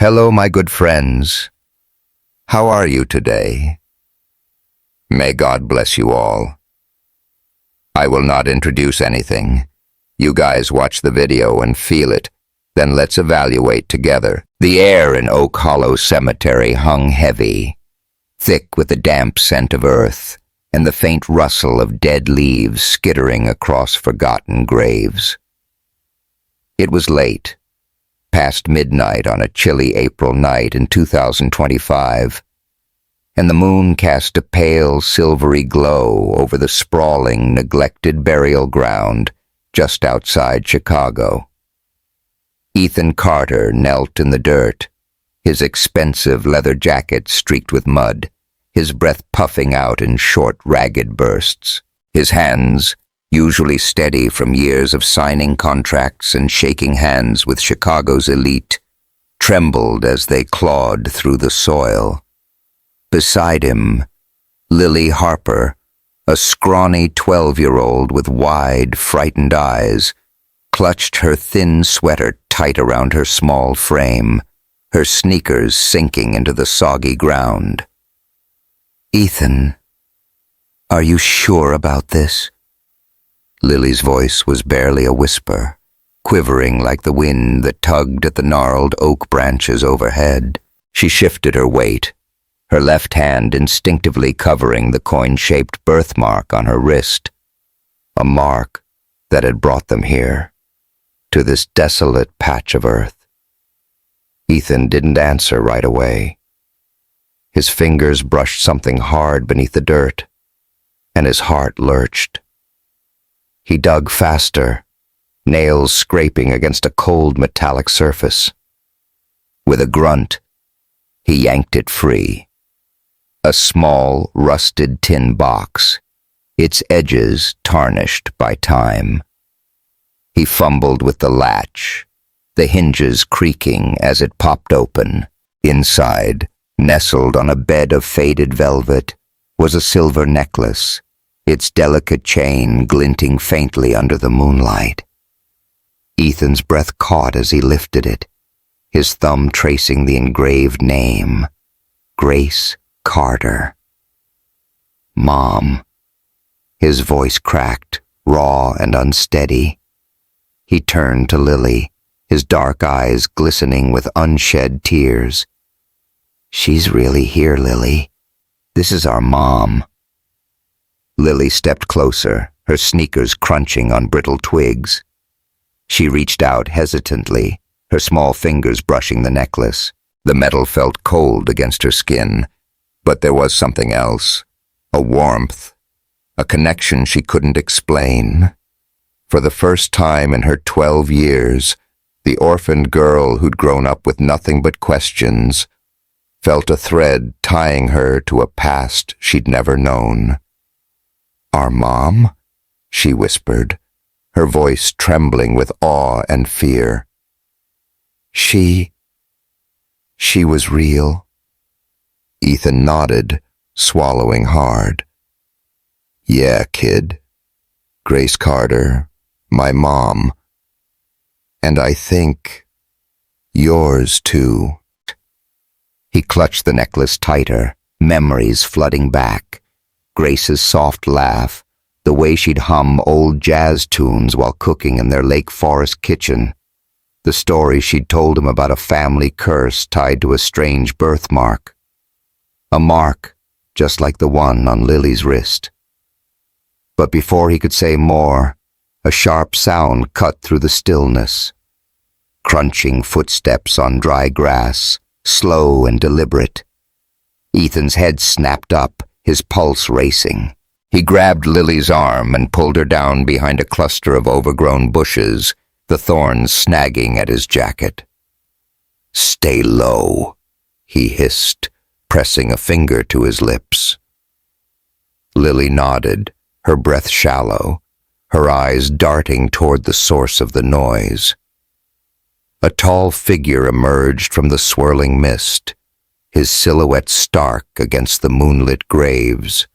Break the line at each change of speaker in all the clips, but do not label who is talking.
Hello, my good friends. How are you today? May God bless you all. I will not introduce anything. You guys watch the video and feel it. Then let's evaluate together. The air in Oak Hollow Cemetery hung heavy, thick with the damp scent of earth and the faint rustle of dead leaves skittering across forgotten graves. It was late, past midnight on a chilly April night in 2025, and the moon cast a pale, silvery glow over the sprawling, neglected burial ground just outside Chicago. Ethan Carter knelt in the dirt, his expensive leather jacket streaked with mud, his breath puffing out in short, ragged bursts. His hands, usually steady from years of signing contracts and shaking hands with Chicago's elite, trembled as they clawed through the soil. Beside him, Lily Harper, a scrawny 12-year-old with wide, frightened eyes, clutched her thin sweater tight around her small frame, her sneakers sinking into the soggy ground. "Ethan, are you sure about this?" Lily's voice was barely a whisper, quivering like the wind that tugged at the gnarled oak branches overhead. She shifted her weight, her left hand instinctively covering the coin-shaped birthmark on her wrist, a mark that had brought them here, to this desolate patch of earth. Ethan didn't answer right away. His fingers brushed something hard beneath the dirt, and his heart lurched. He dug faster, nails scraping against a cold metallic surface. With a grunt, he yanked it free. A small, rusted tin box, its edges tarnished by time. He fumbled with the latch, the hinges creaking as it popped open. Inside, nestled on a bed of faded velvet, was a silver necklace, its delicate chain glinting faintly under the moonlight. Ethan's breath caught as he lifted it, his thumb tracing the engraved name, Grace Carter. "Mom." His voice cracked, raw and unsteady. He turned to Lily, his dark eyes glistening with unshed tears. "She's really here, Lily. This is our mom." Lily stepped closer, her sneakers crunching on brittle twigs. She reached out hesitantly, her small fingers brushing the necklace. The metal felt cold against her skin, but there was something else, a warmth, a connection she couldn't explain. For the first time in her 12 years, the orphaned girl who'd grown up with nothing but questions felt a thread tying her to a past she'd never known. "Our mom?" she whispered, her voice trembling with awe and fear. She was real." Ethan nodded, swallowing hard. "Yeah, kid. Grace Carter, my mom. And I think yours too." He clutched the necklace tighter, memories flooding back. Grace's soft laugh, the way she'd hum old jazz tunes while cooking in their Lake Forest kitchen, the story she'd told him about a family curse tied to a strange birthmark. A mark just like the one on Lily's wrist. But before he could say more, a sharp sound cut through the stillness. Crunching footsteps on dry grass, slow and deliberate. Ethan's head snapped up, his pulse racing. He grabbed Lily's arm and pulled her down behind a cluster of overgrown bushes, the thorns snagging at his jacket. "Stay low," he hissed, pressing a finger to his lips. Lily nodded, her breath shallow, her eyes darting toward the source of the noise. A tall figure emerged from the swirling mist, his silhouette stark against the moonlit graves.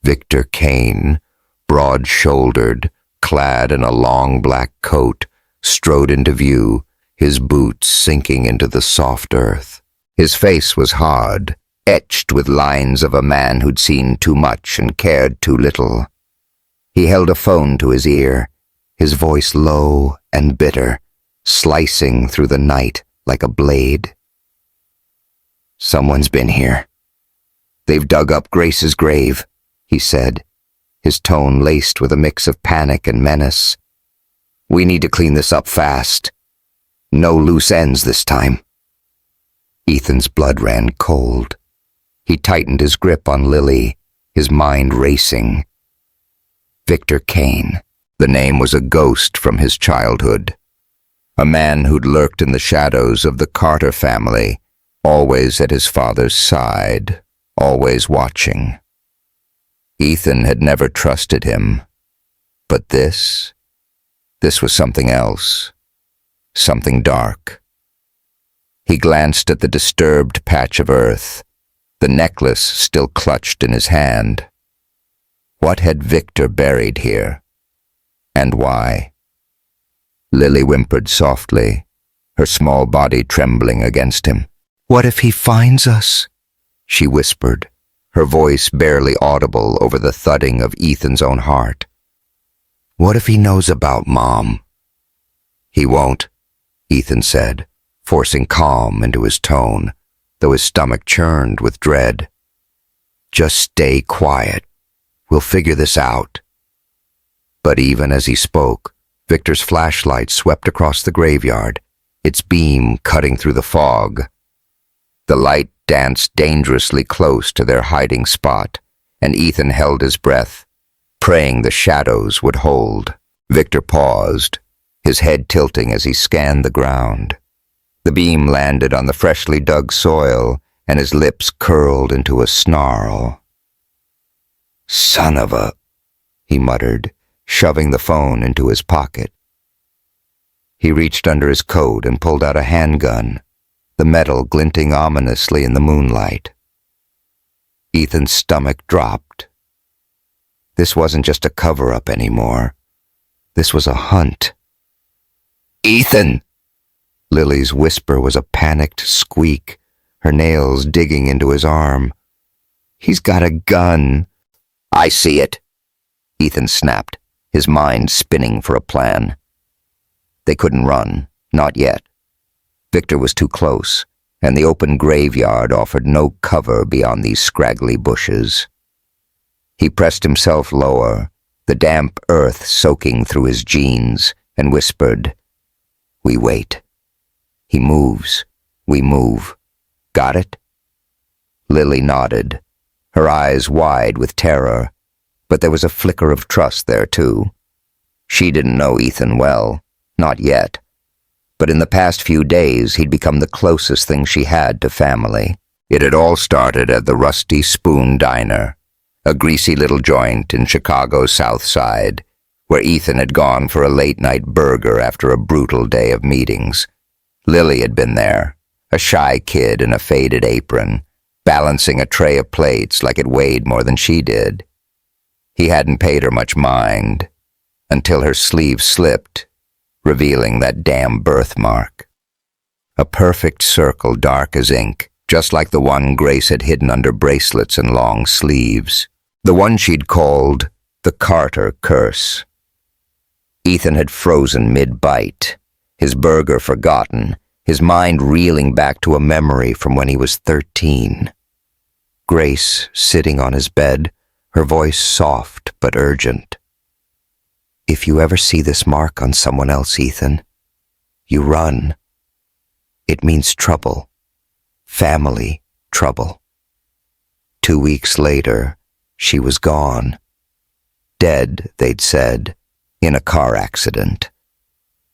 Victor Kane, broad-shouldered, clad in a long black coat, strode into view, his boots sinking into the soft earth. His face was hard, etched with lines of a man who'd seen too much and cared too little. He held a phone to his ear, his voice low and bitter, slicing through the night like a blade. "Someone's been here. They've dug up Grace's grave," he said, his tone laced with a mix of panic and menace. "We need to clean this up fast. No loose ends this time." Ethan's blood ran cold. He tightened his grip on Lily, his mind racing. Victor Kane. The name was a ghost from his childhood. A man who'd lurked in the shadows of the Carter family, always at his father's side, always watching. Ethan had never trusted him. But this was something else. Something dark. He glanced at the disturbed patch of earth, the necklace still clutched in his hand. What had Victor buried here? And why? Lily whimpered softly, her small body trembling against him. "What if he finds us?" she whispered, her voice barely audible over the thudding of Ethan's own heart. "What if he knows about Mom?" "He won't," Ethan said, forcing calm into his tone, though his stomach churned with dread. "Just stay quiet. We'll figure this out." But even as he spoke, Victor's flashlight swept across the graveyard, its beam cutting through the fog. The light danced dangerously close to their hiding spot, and Ethan held his breath, praying the shadows would hold. Victor paused, his head tilting as he scanned the ground. The beam landed on the freshly dug soil, and his lips curled into a snarl. "Son of a..." he muttered, shoving the phone into his pocket. He reached under his coat and pulled out a handgun, the metal glinting ominously in the moonlight. Ethan's stomach dropped. This wasn't just a cover-up anymore. This was a hunt. "Ethan!" Lily's whisper was a panicked squeak, her nails digging into his arm. "He's got a gun." "I see it," Ethan snapped, his mind spinning for a plan. They couldn't run, not yet. Victor was too close, and the open graveyard offered no cover beyond these scraggly bushes. He pressed himself lower, the damp earth soaking through his jeans, and whispered, "We wait. He moves. We move. Got it?" Lily nodded, her eyes wide with terror, but there was a flicker of trust there too. She didn't know Ethan well, not yet, but in the past few days he'd become the closest thing she had to family. It had all started at the Rusty Spoon Diner, a greasy little joint in Chicago's South Side, where Ethan had gone for a late-night burger after a brutal day of meetings. Lily had been there, a shy kid in a faded apron, balancing a tray of plates like it weighed more than she did. He hadn't paid her much mind, until her sleeve slipped, revealing that damn birthmark. A perfect circle dark as ink, just like the one Grace had hidden under bracelets and long sleeves. The one she'd called the Carter Curse. Ethan had frozen mid-bite, his burger forgotten, his mind reeling back to a memory from when he was 13. Grace sitting on his bed, her voice soft but urgent. "If you ever see this mark on someone else, Ethan, you run. It means trouble. Family trouble." 2 weeks later, she was gone. Dead, they'd said, in a car accident.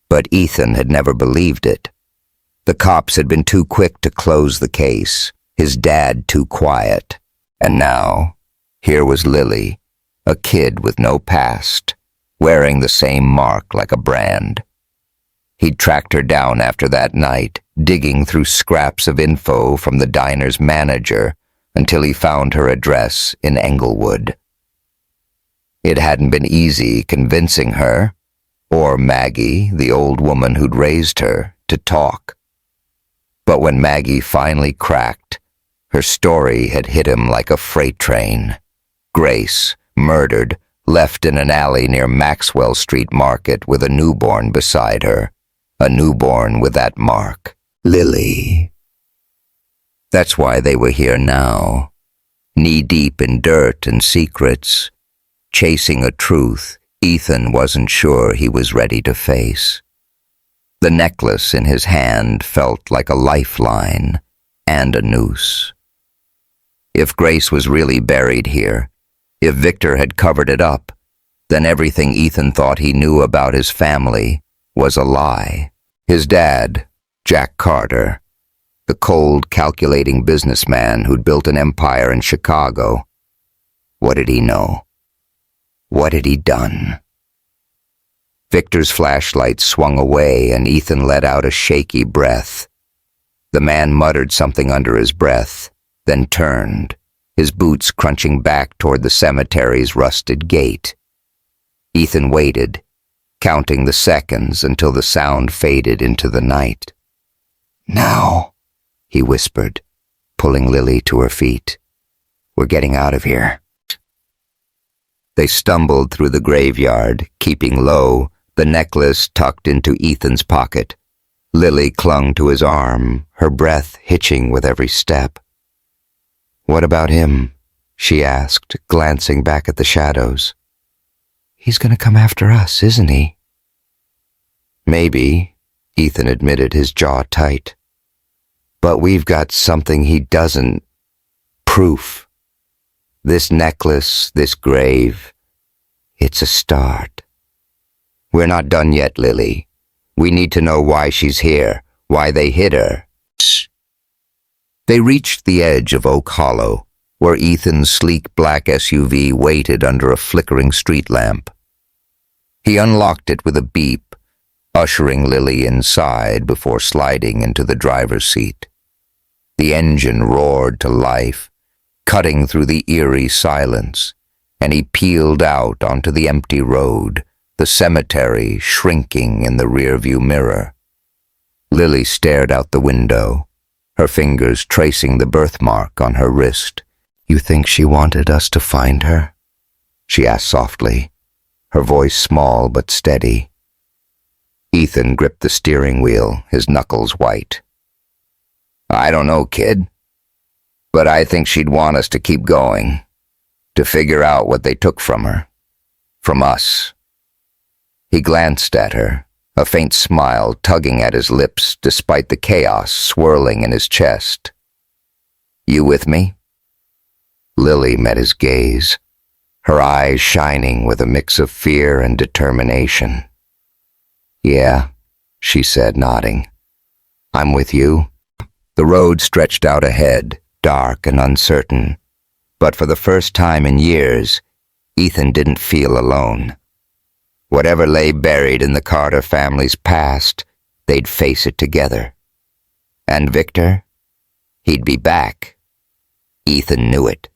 But Ethan had never believed it. The cops had been too quick to close the case, his dad too quiet. And now, here was Lily, a kid with no past, wearing the same mark like a brand. He'd tracked her down after that night, digging through scraps of info from the diner's manager until he found her address in Englewood. It hadn't been easy convincing her, or Maggie, the old woman who'd raised her, to talk. But when Maggie finally cracked, her story had hit him like a freight train. Grace, murdered, left in an alley near Maxwell Street Market with a newborn beside her. A newborn with that mark. Lily. That's why they were here now, knee-deep in dirt and secrets, chasing a truth Ethan wasn't sure he was ready to face. The necklace in his hand felt like a lifeline and a noose. If Grace was really buried here, if Victor had covered it up, then everything Ethan thought he knew about his family was a lie. His dad, Jack Carter, the cold, calculating businessman who'd built an empire in Chicago. What did he know? What had he done? Victor's flashlight swung away and Ethan let out a shaky breath. The man muttered something under his breath, then turned, his boots crunching back toward the cemetery's rusted gate. Ethan waited, counting the seconds until the sound faded into the night. "Now," he whispered, pulling Lily to her feet. "We're getting out of here." They stumbled through the graveyard, keeping low, the necklace tucked into Ethan's pocket. Lily clung to his arm, her breath hitching with every step. "What about him?" she asked, glancing back at the shadows. "He's gonna come after us, isn't he?" "Maybe," Ethan admitted, his jaw tight. "But we've got something he doesn't. Proof. This necklace, this grave, it's a start. We're not done yet, Lily. We need to know why she's here, why they hid her." They reached the edge of Oak Hollow, where Ethan's sleek black SUV waited under a flickering street lamp. He unlocked it with a beep, ushering Lily inside before sliding into the driver's seat. The engine roared to life, cutting through the eerie silence, and he peeled out onto the empty road, the cemetery shrinking in the rearview mirror. Lily stared out the window, her fingers tracing the birthmark on her wrist. "You think she wanted us to find her?" she asked softly, her voice small but steady. Ethan gripped the steering wheel, his knuckles white. "I don't know, kid. But I think she'd want us to keep going, to figure out what they took from her. From us." He glanced at her, a faint smile tugging at his lips despite the chaos swirling in his chest. "You with me?" Lily met his gaze, her eyes shining with a mix of fear and determination. "Yeah," she said, nodding. "I'm with you." The road stretched out ahead, dark and uncertain, but for the first time in years, Ethan didn't feel alone. Whatever lay buried in the Carter family's past, they'd face it together. And Victor? He'd be back. Ethan knew it.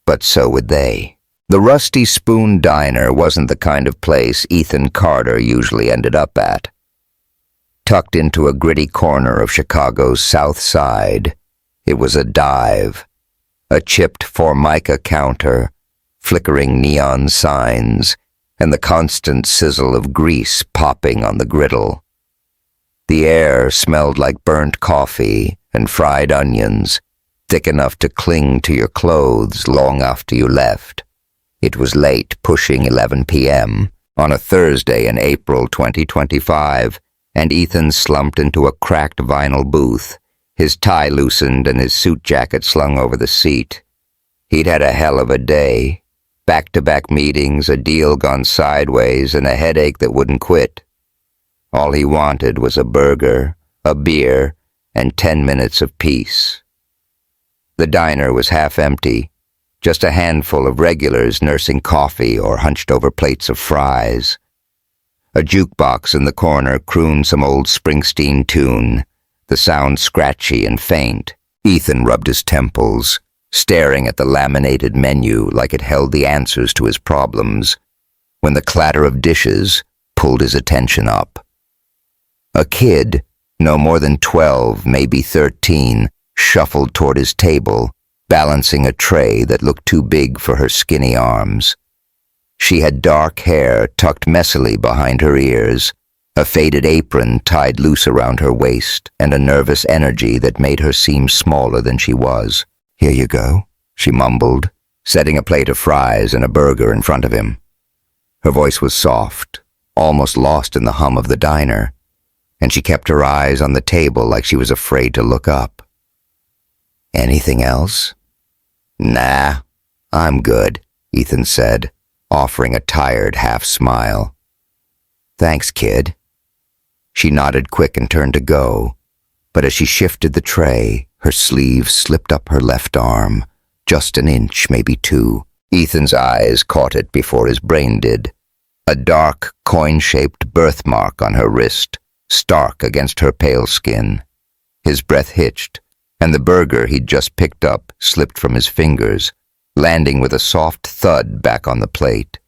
But so would they. The Rusty Spoon Diner wasn't the kind of place Ethan Carter usually ended up at. Tucked into a gritty corner of Chicago's South Side, it was a dive, a chipped Formica counter, flickering neon signs, and the constant sizzle of grease popping on the griddle. The air smelled like burnt coffee and fried onions, thick enough to cling to your clothes long after you left. It was late, pushing 11 p.m., on a Thursday in April 2025, and Ethan slumped into a cracked vinyl booth, his tie loosened and his suit jacket slung over the seat. He'd had a hell of a day. Back-to-back meetings, a deal gone sideways, and a headache that wouldn't quit. All he wanted was a burger, a beer, and 10 minutes of peace. The diner was half empty, just a handful of regulars nursing coffee or hunched over plates of fries. A jukebox in the corner crooned some old Springsteen tune, the sound scratchy and faint. Ethan rubbed his temples, staring at the laminated menu like it held the answers to his problems, when the clatter of dishes pulled his attention up. A kid, no more than 12, maybe 13, shuffled toward his table, balancing a tray that looked too big for her skinny arms. She had dark hair tucked messily behind her ears, a faded apron tied loose around her waist, and a nervous energy that made her seem smaller than she was. "Here you go," she mumbled, setting a plate of fries and a burger in front of him. Her voice was soft, almost lost in the hum of the diner, and she kept her eyes on the table like she was afraid to look up. "Anything else?" "Nah, I'm good," Ethan said, offering a tired half-smile. "Thanks, kid." She nodded quick and turned to go, but as she shifted the tray, her sleeve slipped up her left arm, just an inch, maybe two. Ethan's eyes caught it before his brain did. A dark, coin-shaped birthmark on her wrist, stark against her pale skin. His breath hitched, and the burger he'd just picked up slipped from his fingers, landing with a soft thud back on the plate.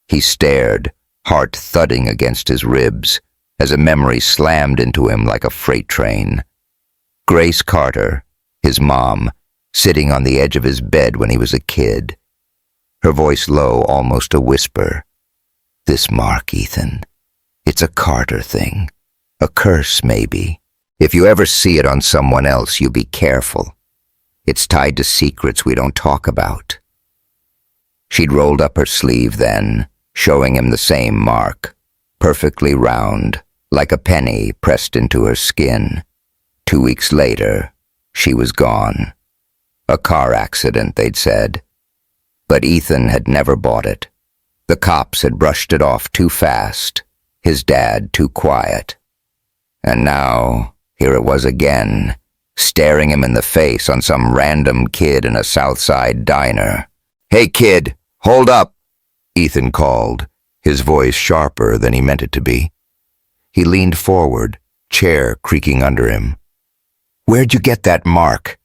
He stared, heart thudding against his ribs, as a memory slammed into him like a freight train. Grace Carter, his mom, sitting on the edge of his bed when he was a kid. Her voice low, almost a whisper. "This mark, Ethan. It's a Carter thing. A curse, maybe. If you ever see it on someone else, you be careful. It's tied to secrets we don't talk about." She'd rolled up her sleeve then, showing him the same mark, perfectly round, like a penny pressed into her skin. 2 weeks later, she was gone. A car accident, they'd said. But Ethan had never bought it. The cops had brushed it off too fast, his dad too quiet. And now, here it was again, staring him in the face on some random kid in a South Side diner. "Hey kid, hold up," Ethan called, his voice sharper than he meant it to be. He leaned forward, chair creaking under him. "Where'd you get that mark?"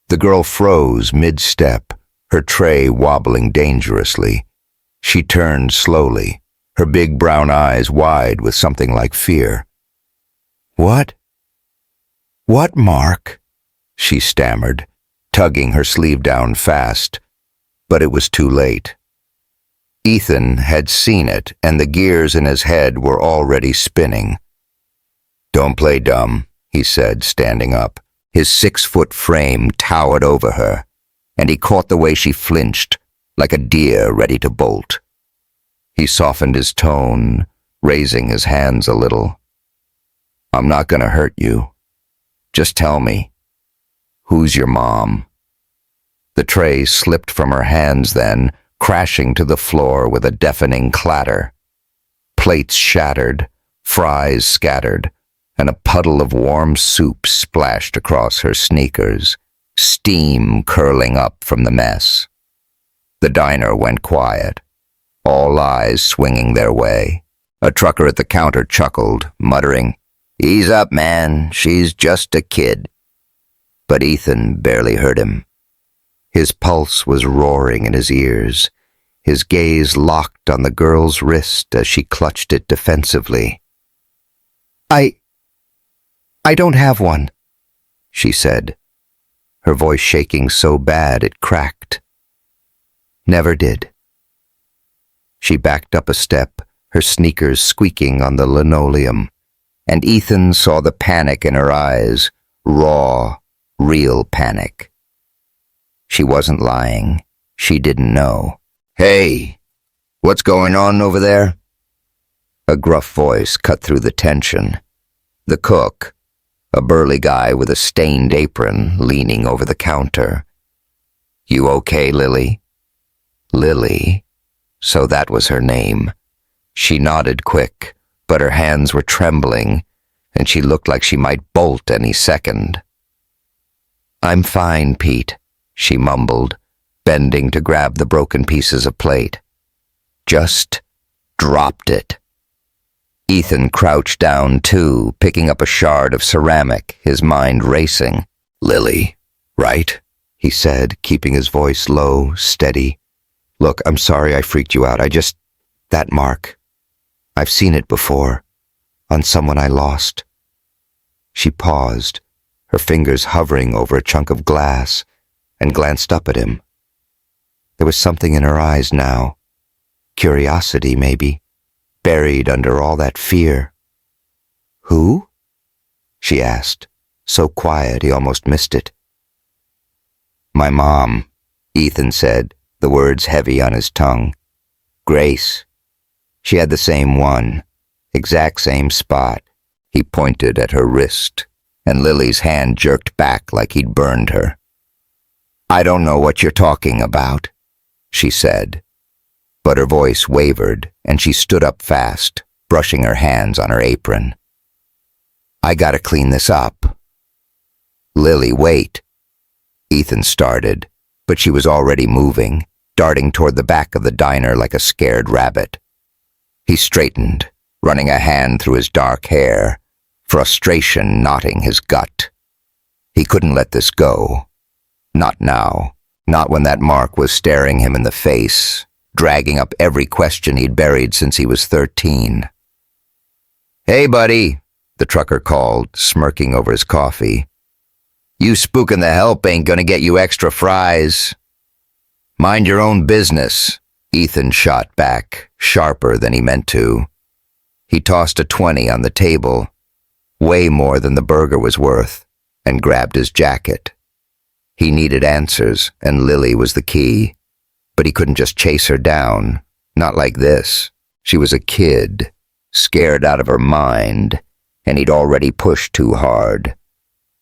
The girl froze mid-step, her tray wobbling dangerously. She turned slowly, her big brown eyes wide with something like fear. "What? What mark?" she stammered, tugging her sleeve down fast, but it was too late. Ethan had seen it, and the gears in his head were already spinning. "Don't play dumb," he said, standing up. His 6-foot frame towered over her, and he caught the way she flinched, like a deer ready to bolt. He softened his tone, raising his hands a little. "I'm not gonna hurt you. Just tell me, who's your mom?" The tray slipped from her hands then, crashing to the floor with a deafening clatter. Plates shattered, fries scattered, and a puddle of warm soup splashed across her sneakers, steam curling up from the mess. The diner went quiet, all eyes swinging their way. A trucker at the counter chuckled, muttering, "Ease up, man, she's just a kid." But Ethan barely heard him. His pulse was roaring in his ears, his gaze locked on the girl's wrist as she clutched it defensively. I don't have one," she said, her voice shaking so bad it cracked. "Never did." She backed up a step, her sneakers squeaking on the linoleum, and Ethan saw the panic in her eyes, raw, real panic. She wasn't lying. She didn't know. "Hey, what's going on over there?" A gruff voice cut through the tension. The cook, a burly guy with a stained apron, leaning over the counter. "You okay, Lily?" Lily? So that was her name. She nodded quick, but her hands were trembling, and she looked like she might bolt any second. "I'm fine, Pete," she mumbled, bending to grab the broken pieces of plate. "Just dropped it." Ethan crouched down too, picking up a shard of ceramic, his mind racing. "Lily, right?" he said, keeping his voice low, steady. "Look, I'm sorry I freaked you out. That mark. I've seen it before. On someone I lost. She paused, her fingers hovering over a chunk of glass, and glanced up at him. There was something in her eyes now. Curiosity, maybe, buried under all that fear. "Who?" she asked, so quiet he almost missed it. "My mom," Ethan said, the words heavy on his tongue. "Grace. She had the same one, exact same spot." He pointed at her wrist, and Lily's hand jerked back like he'd burned her. "I don't know what you're talking about," she said. But her voice wavered, and she stood up fast, brushing her hands on her apron. "I gotta clean this up." "Lily, wait." Ethan started, but she was already moving, darting toward the back of the diner like a scared rabbit. He straightened, running a hand through his dark hair, frustration knotting his gut. He couldn't let this go. Not now. Not when that mark was staring him in the face, dragging up every question he'd buried since he was 13. "Hey, buddy," the trucker called, smirking over his coffee. "You spooking the help ain't gonna get you extra fries." "Mind your own business," Ethan shot back, sharper than he meant to. He tossed a 20 on the table, way more than the burger was worth, and grabbed his jacket. He needed answers, and Lily was the key. But he couldn't just chase her down. Not like this. She was a kid, scared out of her mind, and he'd already pushed too hard.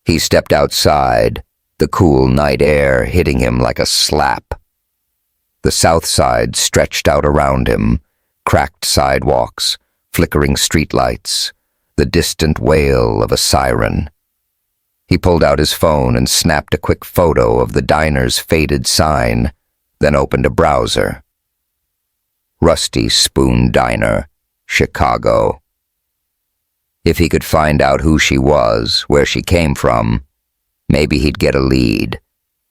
He stepped outside, the cool night air hitting him like a slap. The south side stretched out around him, cracked sidewalks, flickering streetlights, the distant wail of a siren. He pulled out his phone and snapped a quick photo of the diner's faded sign, then opened a browser. Rusty Spoon Diner, Chicago. If he could find out who she was, where she came from, maybe he'd get a lead.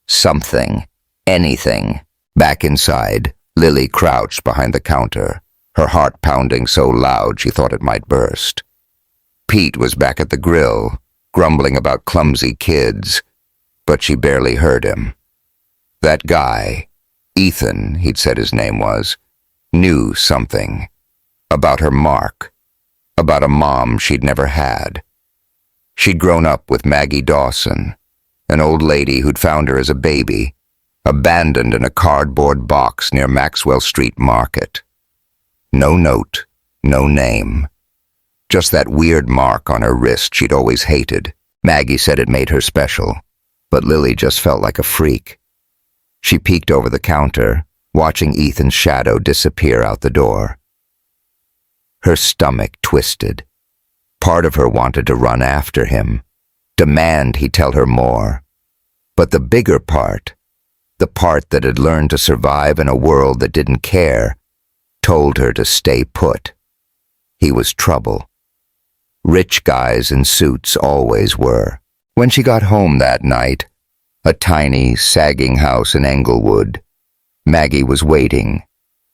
Something. Anything. Back inside, Lily crouched behind the counter, her heart pounding so loud she thought it might burst. Pete was back at the grill, grumbling about clumsy kids, but she barely heard him. That guy, Ethan, he'd said his name was, knew something. About her mark. About a mom she'd never had. She'd grown up with Maggie Dawson, an old lady who'd found her as a baby, abandoned in a cardboard box near Maxwell Street Market. No note, no name. Just that weird mark on her wrist she'd always hated. Maggie said it made her special, but Lily just felt like a freak. She peeked over the counter, watching Ethan's shadow disappear out the door. Her stomach twisted. Part of her wanted to run after him, demand he tell her more. But the bigger part, the part that had learned to survive in a world that didn't care, told her to stay put. He was trouble. Rich guys in suits always were. When she got home that night, a tiny, sagging house in Englewood, Maggie was waiting,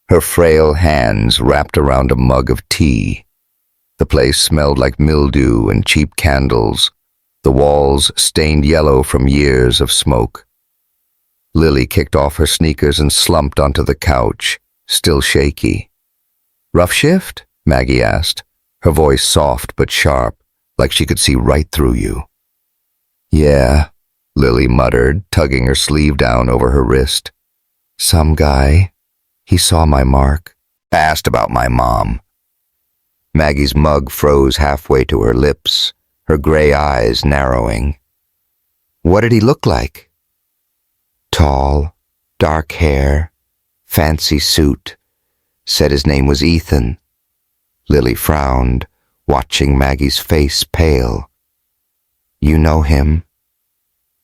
her frail hands wrapped around a mug of tea. The place smelled like mildew and cheap candles, the walls stained yellow from years of smoke. Lily kicked off her sneakers and slumped onto the couch, still shaky. "Rough shift?" Maggie asked, her voice soft but sharp, like she could see right through you. "Yeah," Lily muttered, tugging her sleeve down over her wrist. "Some guy. He saw my mark. Asked about my mom." Maggie's mug froze halfway to her lips, her gray eyes narrowing. "What did he look like?" "Tall, dark hair, fancy suit. Said his name was Ethan." Lily frowned, watching Maggie's face pale. "You know him?"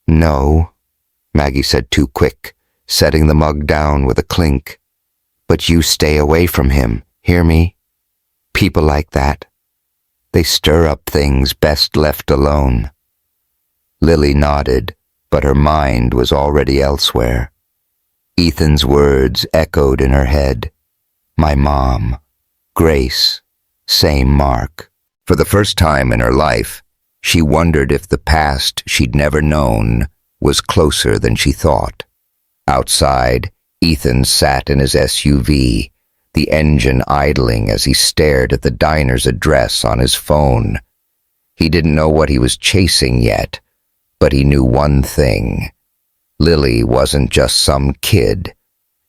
"No," Maggie said too quick, setting the mug down with a clink. "But you stay away from him, hear me? People like that. They stir up things best left alone." Lily nodded, but her mind was already elsewhere. Ethan's words echoed in her head. My mom. Grace. Same mark. For the first time in her life, She wondered if the past she'd never known was closer than she thought. Outside, Ethan sat in his SUV, the engine idling as he stared at the diner's address on his phone. He didn't know what he was chasing yet, but he knew one thing. Lily wasn't just some kid.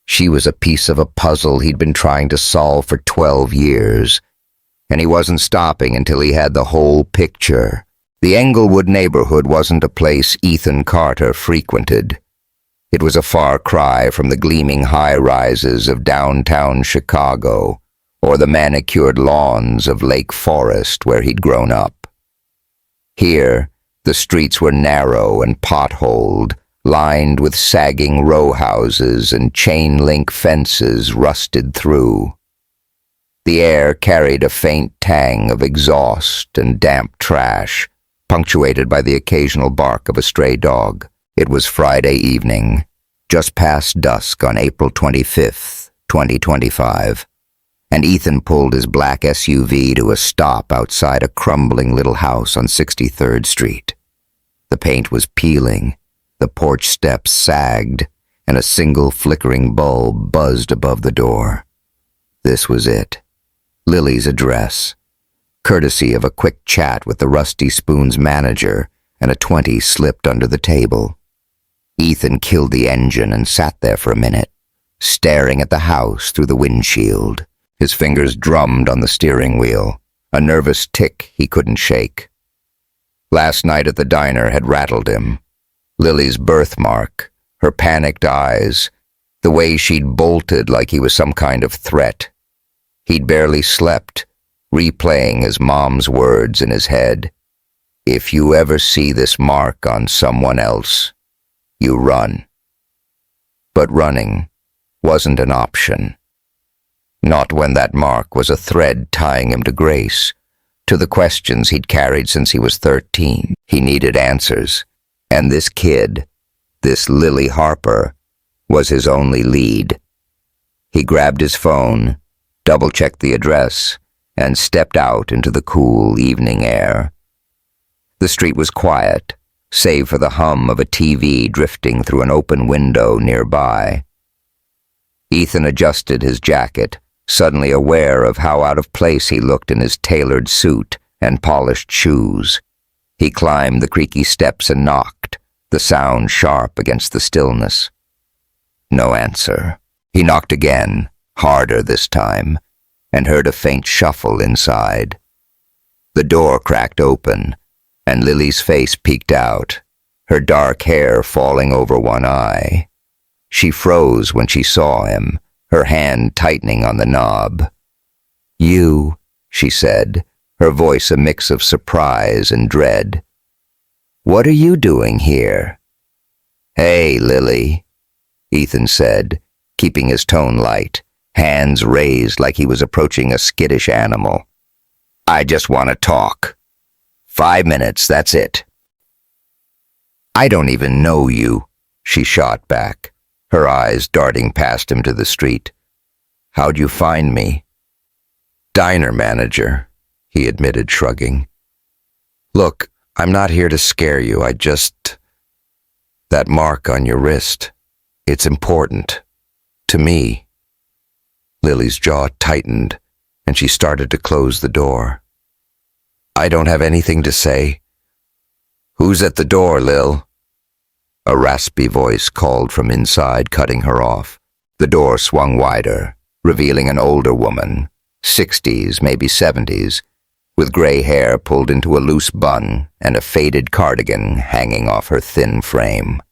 She was a piece of a puzzle he'd been trying to solve for 12 years, and he wasn't stopping until he had the whole picture. The Englewood neighborhood wasn't a place Ethan Carter frequented. It was a far cry from the gleaming high-rises of downtown Chicago or the manicured lawns of Lake Forest where he'd grown up. Here, the streets were narrow and potholed, lined with sagging row houses and chain-link fences rusted through. The air carried a faint tang of exhaust and damp trash, punctuated by the occasional bark of a stray dog. It was Friday evening, just past dusk on April 25th, 2025, and Ethan pulled his black SUV to a stop outside a crumbling little house on 63rd Street. The paint was peeling, the porch steps sagged, and a single flickering bulb buzzed above the door. This was it. Lily's address, courtesy of a quick chat with the Rusty Spoon's manager, and a 20 slipped under the table. Ethan killed the engine and sat there for a minute, staring at the house through the windshield. His fingers drummed on the steering wheel, a nervous tick he couldn't shake. Last night at the diner had rattled him. Lily's birthmark, her panicked eyes, the way she'd bolted like he was some kind of threat. He'd barely slept, replaying his mom's words in his head. If you ever see this mark on someone else, you run. But running wasn't an option. Not when that mark was a thread tying him to Grace, to the questions he'd carried since he was 13. He needed answers, and this kid, this Lily Harper, was his only lead. He grabbed his phone, double-checked the address, and stepped out into the cool evening air. The street was quiet, save for the hum of a TV drifting through an open window nearby. Ethan adjusted his jacket, suddenly aware of how out of place he looked in his tailored suit and polished shoes. He climbed the creaky steps and knocked, the sound sharp against the stillness. No answer. He knocked again, harder this time, and heard a faint shuffle inside. The door cracked open, and Lily's face peeked out, her dark hair falling over one eye. She froze when she saw him, her hand tightening on the knob. "You," she said, her voice a mix of surprise and dread. "What are you doing here?" "Hey, Lily," Ethan said, keeping his tone light, hands raised like he was approaching a skittish animal. "I just want to talk. 5 minutes, that's it." "I don't even know you," she shot back, her eyes darting past him to the street. "How'd you find me?" "Diner manager," he admitted, shrugging. "Look, I'm not here to scare you, that mark on your wrist, it's important. To me." Lily's jaw tightened, and she started to close the door. "I don't have anything to say." "Who's at the door, Lil?" A raspy voice called from inside, cutting her off. The door swung wider, revealing an older woman, 60s, maybe 70s, with gray hair pulled into a loose bun and a faded cardigan hanging off her thin frame.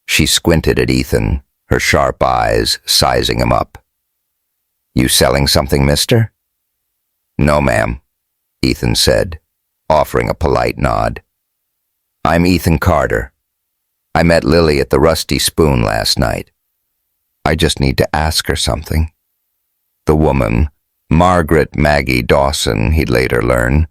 She squinted at Ethan, her sharp eyes sizing him up. "You selling something, mister?" "No, ma'am," Ethan said, offering a polite nod. "I'm Ethan Carter. I met Lily at the Rusty Spoon last night. I just need to ask her something." The woman, Margaret Maggie Dawson, he'd later learn,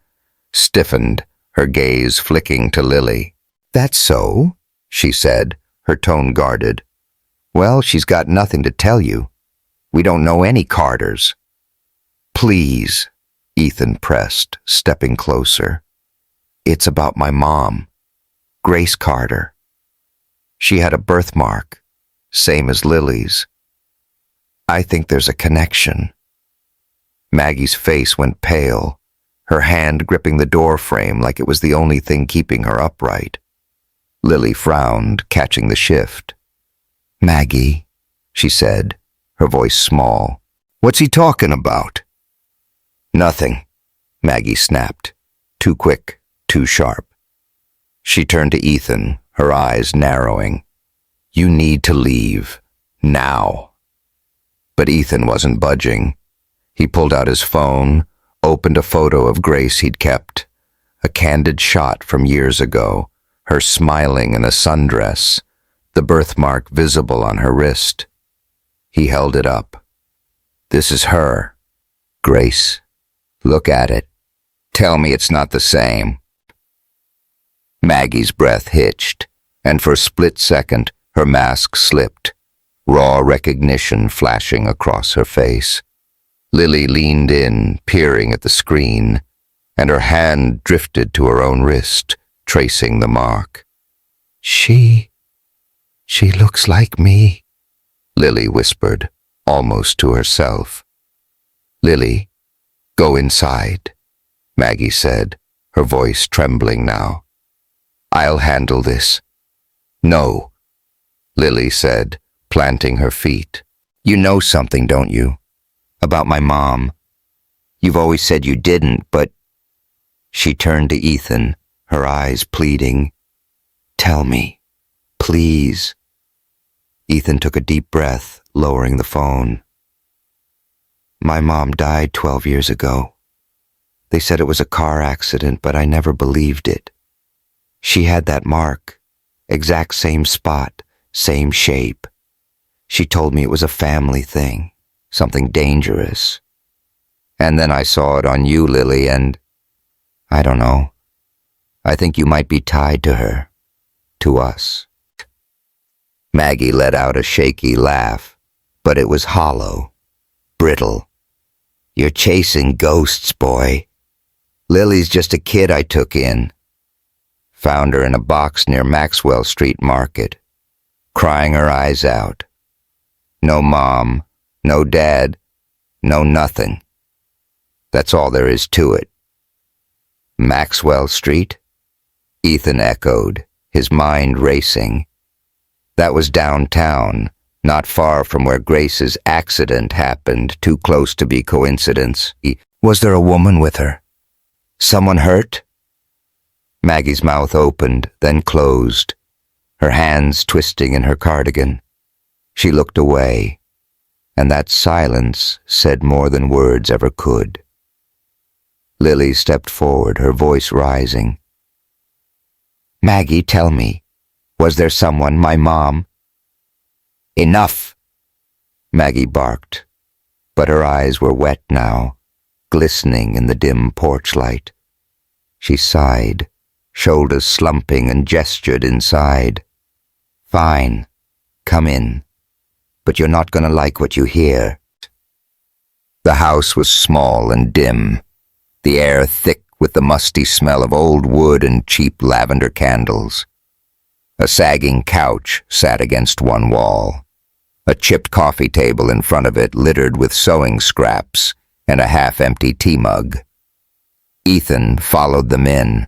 stiffened, her gaze flicking to Lily. "That's so?" she said, her tone guarded. "Well, she's got nothing to tell you. We don't know any Carters." "Please," Ethan pressed, stepping closer. It's about my mom, Grace Carter. She had a birthmark, same as Lily's. I think there's a connection." Maggie's face went pale, her hand gripping the door frame like it was the only thing keeping her upright. Lily frowned, catching the shift. "Maggie," she said, her voice small. "What's he talking about?" "Nothing," Maggie snapped. Too quick, too sharp. She turned to Ethan, her eyes narrowing. "You need to leave. Now." But Ethan wasn't budging. He pulled out his phone, opened a photo of Grace he'd kept, a candid shot from years ago, her smiling in a sundress, the birthmark visible on her wrist. He held it up. "This is her. Grace. Look at it. Tell me it's not the same." Maggie's breath hitched, and for a split second, her mask slipped, raw recognition flashing across her face. Lily leaned in, peering at the screen, and her hand drifted to her own wrist, tracing the mark. She looks like me," Lily whispered, almost to herself. "Lily, go inside," Maggie said, her voice trembling now. "I'll handle this." "No," Lily said, planting her feet. "You know something, don't you? About my mom. You've always said you didn't, but—" She turned to Ethan, her eyes pleading. "Tell me, please." Ethan took a deep breath, lowering the phone. "My mom died 12 years ago. They said it was a car accident, but I never believed it. She had that mark, exact same spot, same shape. She told me it was a family thing, something dangerous. And then I saw it on you, Lily, and I don't know. I think you might be tied to her, to us." Maggie let out a shaky laugh, but it was hollow, brittle. "You're chasing ghosts, boy. Lily's just a kid I took in. Found her in a box near Maxwell Street Market, crying her eyes out. No mom, no dad, no nothing. That's all there is to it." "Maxwell Street?" Ethan echoed, his mind racing. That was downtown, not far from where Grace's accident happened, too close to be coincidence. Was there a woman with her? Someone hurt? Maggie's mouth opened, then closed, her hands twisting in her cardigan. She looked away, and that silence said more than words ever could. Lily stepped forward, her voice rising. "Maggie, tell me, was there someone, my mom?" "Enough!" Maggie barked, but her eyes were wet now, glistening in the dim porch light. She sighed, shoulders slumping, and gestured inside. "Fine, come in, but you're not going to like what you hear." The house was small and dim, the air thick with the musty smell of old wood and cheap lavender candles. A sagging couch sat against one wall, a chipped coffee table in front of it littered with sewing scraps and a half-empty tea mug. Ethan followed them in,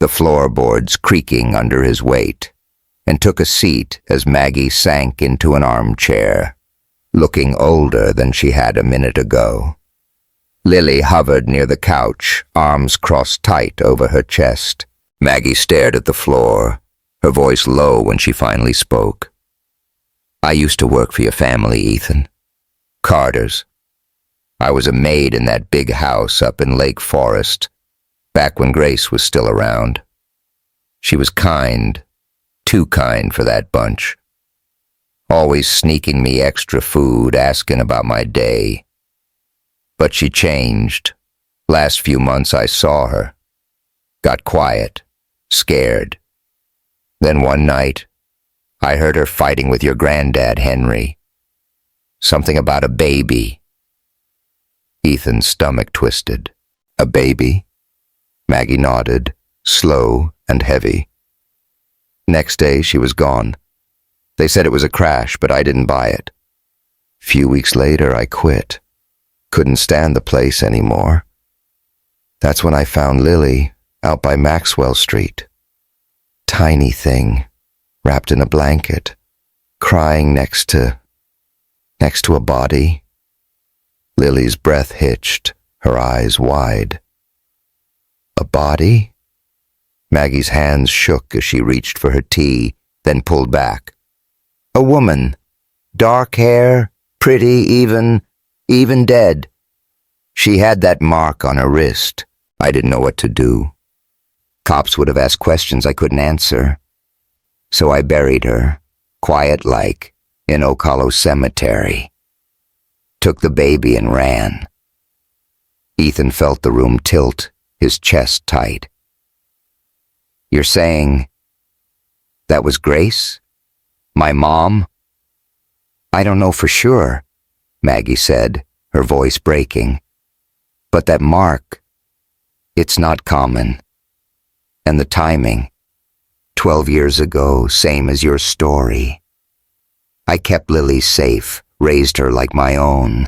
the floorboards creaking under his weight, and took a seat as Maggie sank into an armchair, looking older than she had a minute ago. Lily hovered near the couch, arms crossed tight over her chest. Maggie stared at the floor, her voice low when she finally spoke. "I used to work for your family, Ethan. Carter's. I was a maid in that big house up in Lake Forest, back when Grace was still around. She was kind, too kind for that bunch. Always sneaking me extra food, asking about my day. But she changed. Last few months I saw her. Got quiet, scared. Then one night, I heard her fighting with your granddad, Henry. Something about a baby." Ethan's stomach twisted. "A baby?" Maggie nodded, slow and heavy. Next day, she was gone. They said it was a crash, but I didn't buy it. Few weeks later, I quit. Couldn't stand the place anymore. That's when I found Lily out by Maxwell Street. Tiny thing, wrapped in a blanket, crying next to a body. Lily's breath hitched, her eyes wide. A body? Maggie's hands shook as she reached for her tea, then pulled back. A woman. Dark hair, pretty, even dead. She had that mark on her wrist. I didn't know what to do. Cops would have asked questions I couldn't answer. So I buried her, quiet-like, in Oak Hollow Cemetery. Took the baby and ran. Ethan felt the room tilt, his chest tight. You're saying that was Grace? My mom? I don't know for sure, Maggie said, her voice breaking. But that mark, it's not common. And the timing, 12 years ago, same as your story. I kept Lily safe, raised her like my own.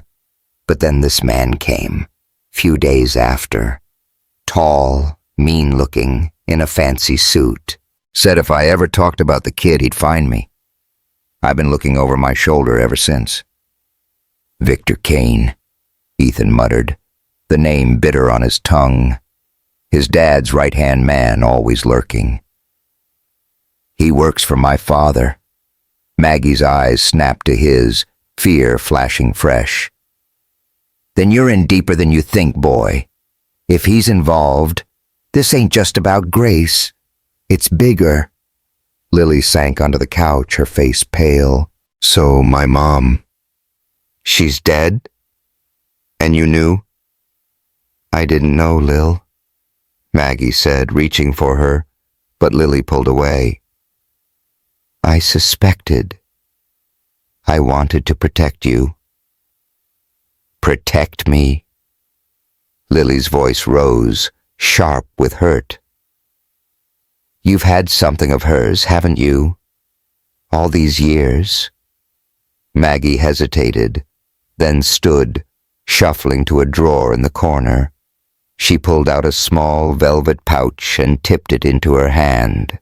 But then this man came, few days after. Tall, mean-looking, in a fancy suit. Said if I ever talked about the kid, he'd find me. I've been looking over my shoulder ever since. Victor Kane, Ethan muttered, the name bitter on his tongue. His dad's right-hand man always lurking. He works for my father. Maggie's eyes snapped to his, fear flashing fresh. Then you're in deeper than you think, boy. If he's involved, this ain't just about Grace. It's bigger. Lily sank onto the couch, her face pale. So my mom, she's dead? And you knew? I didn't know, Lil, Maggie said, reaching for her, but Lily pulled away. I suspected. I wanted to protect you. Protect me? Lily's voice rose, sharp with hurt. You've had something of hers, haven't you? All these years? Maggie hesitated, then stood, shuffling to a drawer in the corner. She pulled out a small velvet pouch and tipped it into her hand.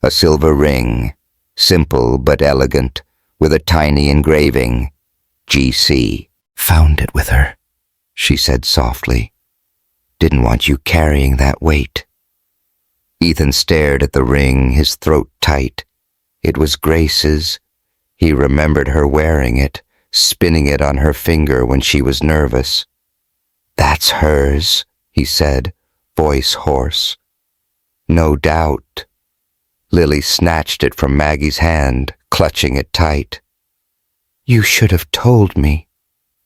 A silver ring, simple but elegant, with a tiny engraving, GC. Found it with her, she said softly. Didn't want you carrying that weight. Ethan stared at the ring, his throat tight. It was Grace's. He remembered her wearing it, spinning it on her finger when she was nervous. That's hers, he said, voice hoarse. No doubt. Lily snatched it from Maggie's hand, clutching it tight. You should have told me,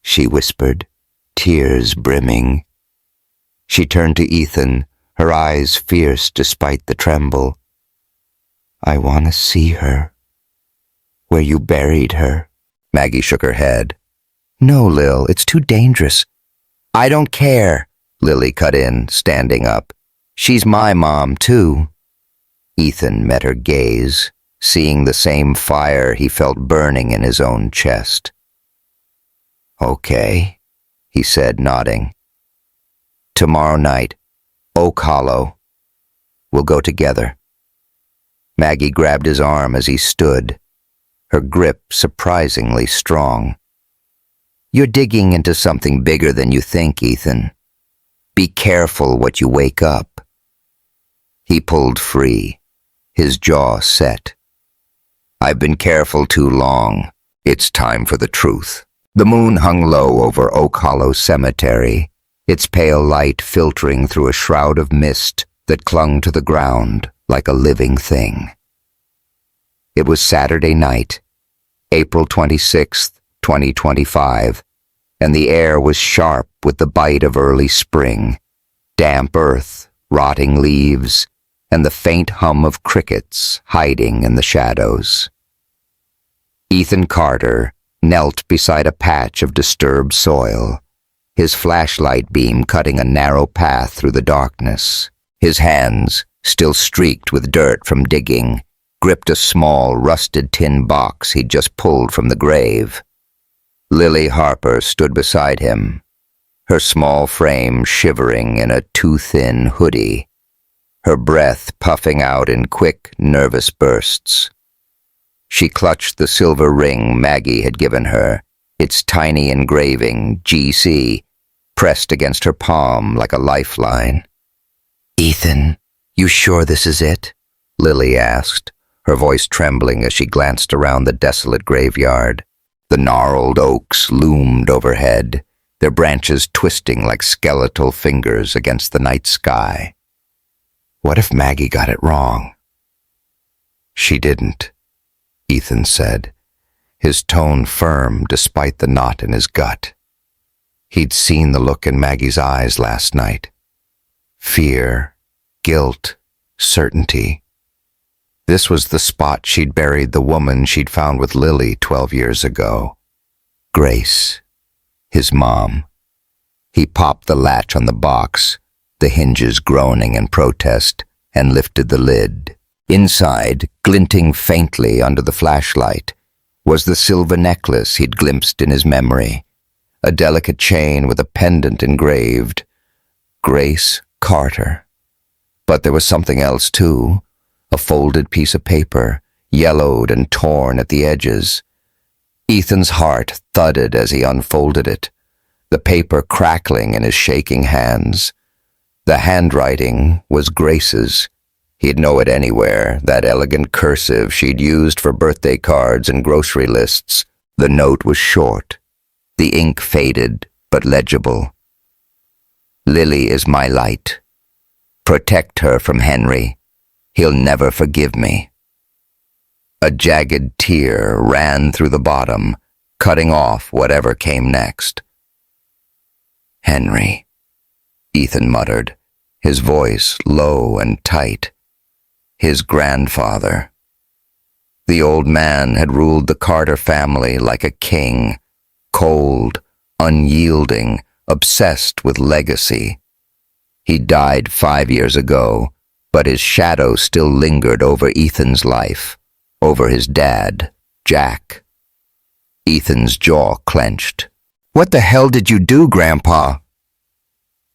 she whispered, tears brimming. She turned to Ethan, her eyes fierce despite the tremble. I want to see her. Where you buried her. Maggie shook her head. No, Lil, it's too dangerous. I don't care, Lily cut in, standing up. She's my mom, too. Ethan met her gaze, seeing the same fire he felt burning in his own chest. Okay, he said, nodding. Tomorrow night, Oak Hollow. We'll go together. Maggie grabbed his arm as he stood, her grip surprisingly strong. You're digging into something bigger than you think, Ethan. Be careful what you wake up. He pulled free, his jaw set. I've been careful too long. It's time for the truth. The moon hung low over Oak Hollow Cemetery, its pale light filtering through a shroud of mist that clung to the ground like a living thing. It was Saturday night, April 26th, 2025, and the air was sharp with the bite of early spring, damp earth, rotting leaves, and the faint hum of crickets hiding in the shadows. Ethan Carter knelt beside a patch of disturbed soil, his flashlight beam cutting a narrow path through the darkness. His hands, still streaked with dirt from digging, gripped a small, rusted tin box he'd just pulled from the grave. Lily Harper stood beside him, her small frame shivering in a too-thin hoodie, her breath puffing out in quick, nervous bursts. She clutched the silver ring Maggie had given her, its tiny engraving, GC, pressed against her palm like a lifeline. "Ethan, you sure this is it?" Lily asked, her voice trembling as she glanced around the desolate graveyard. The gnarled oaks loomed overhead, their branches twisting like skeletal fingers against the night sky. What if Maggie got it wrong? "She didn't," Ethan said, his tone firm despite the knot in his gut. He'd seen the look in Maggie's eyes last night. Fear, guilt, certainty. This was the spot she'd buried the woman she'd found with Lily 12 years ago. Grace, his mom. He popped the latch on the box, the hinges groaning in protest, and lifted the lid. Inside, glinting faintly under the flashlight, was the silver necklace he'd glimpsed in his memory, a delicate chain with a pendant engraved, Grace Carter. But there was something else too, a folded piece of paper, yellowed and torn at the edges. Ethan's heart thudded as he unfolded it, the paper crackling in his shaking hands. The handwriting was Grace's. He'd know it anywhere, that elegant cursive she'd used for birthday cards and grocery lists. The note was short, the ink faded but legible. "Lily is my light. Protect her from Henry. He'll never forgive me." A jagged tear ran through the bottom, cutting off whatever came next. "Henry," Ethan muttered, his voice low and tight. His grandfather. The old man had ruled the Carter family like a king, cold, unyielding, obsessed with legacy. He died 5 years ago, but his shadow still lingered over Ethan's life, over his dad, Jack. Ethan's jaw clenched. "What the hell did you do, Grandpa?"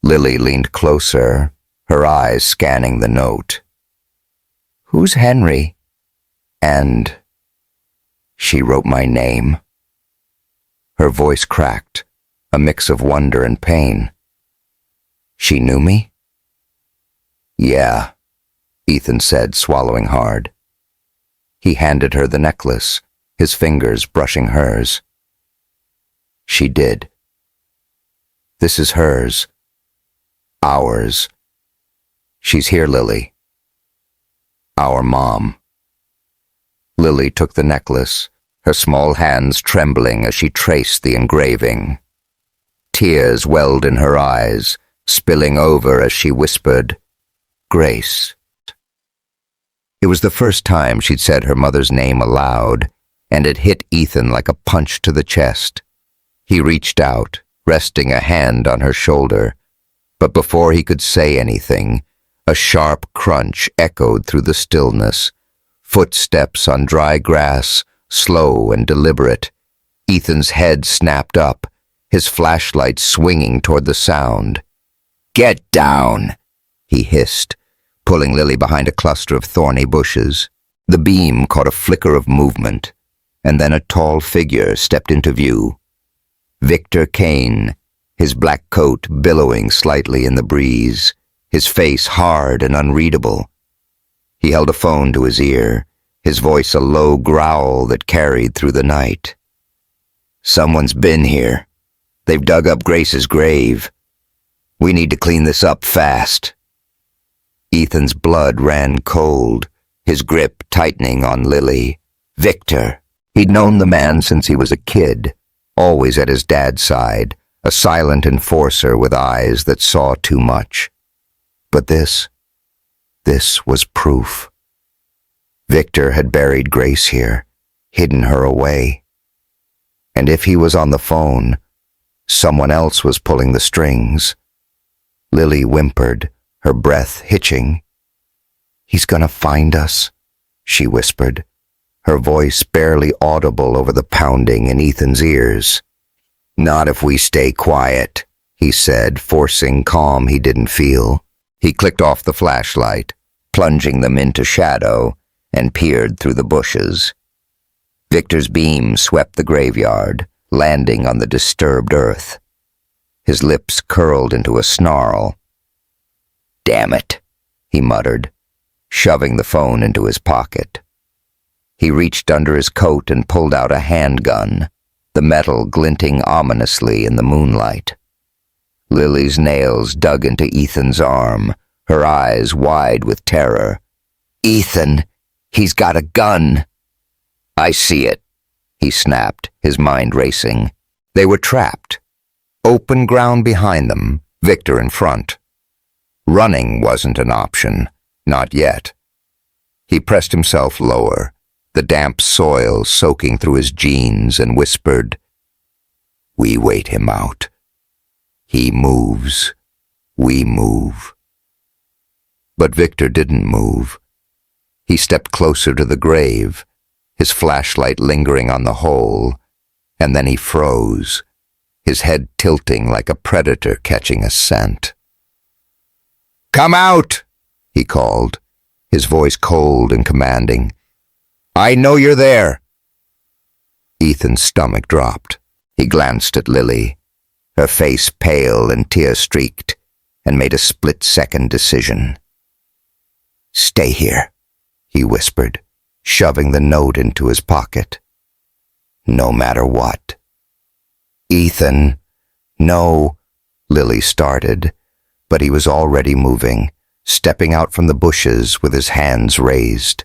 Lily leaned closer, her eyes scanning the note. "Who's Henry?" And she wrote my name. Her voice cracked, a mix of wonder and pain. "She knew me?" "Yeah," Ethan said, swallowing hard. He handed her the necklace, his fingers brushing hers. "She did. This is hers. Ours. She's here, Lily. Our mom." Lily took the necklace, her small hands trembling as she traced the engraving. Tears welled in her eyes, spilling over as she whispered, "Grace." It was the first time she'd said her mother's name aloud, and it hit Ethan like a punch to the chest. He reached out, resting a hand on her shoulder, but before he could say anything, a sharp crunch echoed through the stillness. Footsteps on dry grass, slow and deliberate. Ethan's head snapped up, his flashlight swinging toward the sound. "Get down," he hissed, pulling Lily behind a cluster of thorny bushes. The beam caught a flicker of movement, and then a tall figure stepped into view. Victor Kane, his black coat billowing slightly in the breeze, his face hard and unreadable. He held a phone to his ear, his voice a low growl that carried through the night. "Someone's been here. They've dug up Grace's grave. We need to clean this up fast." Ethan's blood ran cold, his grip tightening on Lily. Victor. He'd known the man since he was a kid, always at his dad's side, a silent enforcer with eyes that saw too much. But this was proof. Victor had buried Grace here, hidden her away. And if he was on the phone, someone else was pulling the strings. Lily whimpered, her breath hitching. "He's gonna find us," she whispered, her voice barely audible over the pounding in Ethan's ears. "Not if we stay quiet," he said, forcing calm he didn't feel. He clicked off the flashlight, plunging them into shadow, and peered through the bushes. Victor's beam swept the graveyard, landing on the disturbed earth. His lips curled into a snarl. "Damn it," he muttered, shoving the phone into his pocket. He reached under his coat and pulled out a handgun, the metal glinting ominously in the moonlight. Lily's nails dug into Ethan's arm, her eyes wide with terror. "Ethan, he's got a gun." "I see it," he snapped, his mind racing. They were trapped. Open ground behind them, Victor in front. Running wasn't an option, not yet. He pressed himself lower, the damp soil soaking through his jeans, and whispered, "We wait him out. He moves. We move." But Victor didn't move. He stepped closer to the grave, his flashlight lingering on the hole, and then he froze, his head tilting like a predator catching a scent. "Come out!" he called, his voice cold and commanding. "I know you're there." Ethan's stomach dropped. He glanced at Lily, her face pale and tear-streaked, and made a split-second decision. "Stay here," he whispered, shoving the note into his pocket. "No matter what." "Ethan, no," Lily started, but he was already moving, stepping out from the bushes with his hands raised.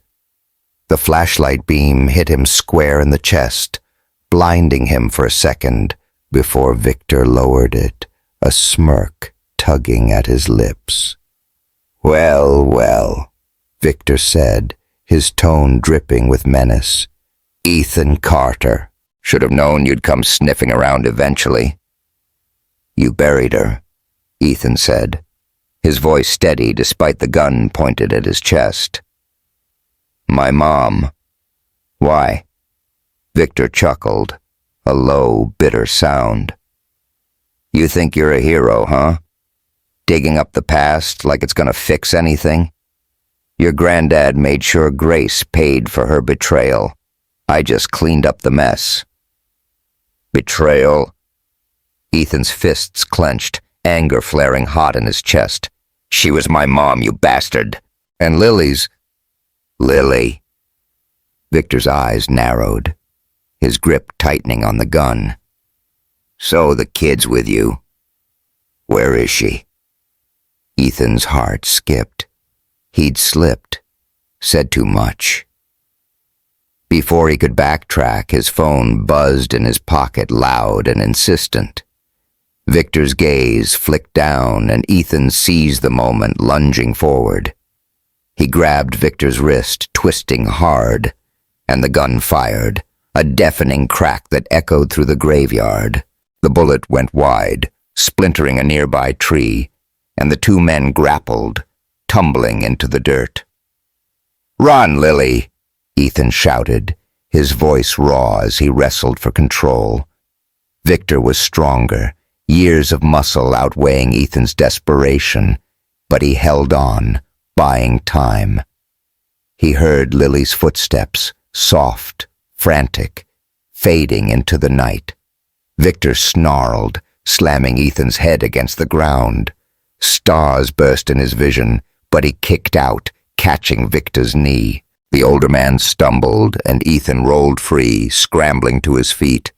The flashlight beam hit him square in the chest, blinding him for a second before Victor lowered it, a smirk tugging at his lips. "Well, well," Victor said, his tone dripping with menace. "Ethan Carter. Should have known you'd come sniffing around eventually." "You buried her," Ethan said, his voice steady despite the gun pointed at his chest. "My mom." "Why?" Victor chuckled, a low, bitter sound. "You think you're a hero, huh? Digging up the past like it's gonna fix anything? Your granddad made sure Grace paid for her betrayal. I just cleaned up the mess." "Betrayal?" Ethan's fists clenched, anger flaring hot in his chest. "She was my mom, you bastard." "And Lily's." "Lily." Victor's eyes narrowed, his grip tightening on the gun. "So the kid's with you. Where is she?" Ethan's heart skipped. He'd slipped, said too much. Before he could backtrack, his phone buzzed in his pocket loud and insistent. Victor's gaze flicked down, and Ethan seized the moment, lunging forward. He grabbed Victor's wrist, twisting hard, and the gun fired, a deafening crack that echoed through the graveyard. The bullet went wide, splintering a nearby tree, and the two men grappled, tumbling into the dirt. "Run, Lily!" Ethan shouted, his voice raw as he wrestled for control. Victor was stronger, years of muscle outweighing Ethan's desperation, but he held on, buying time. He heard Lily's footsteps, soft, frantic, fading into the night. Victor snarled, slamming Ethan's head against the ground. Stars burst in his vision, but he kicked out, catching Victor's knee. The older man stumbled, and Ethan rolled free, scrambling to his feet.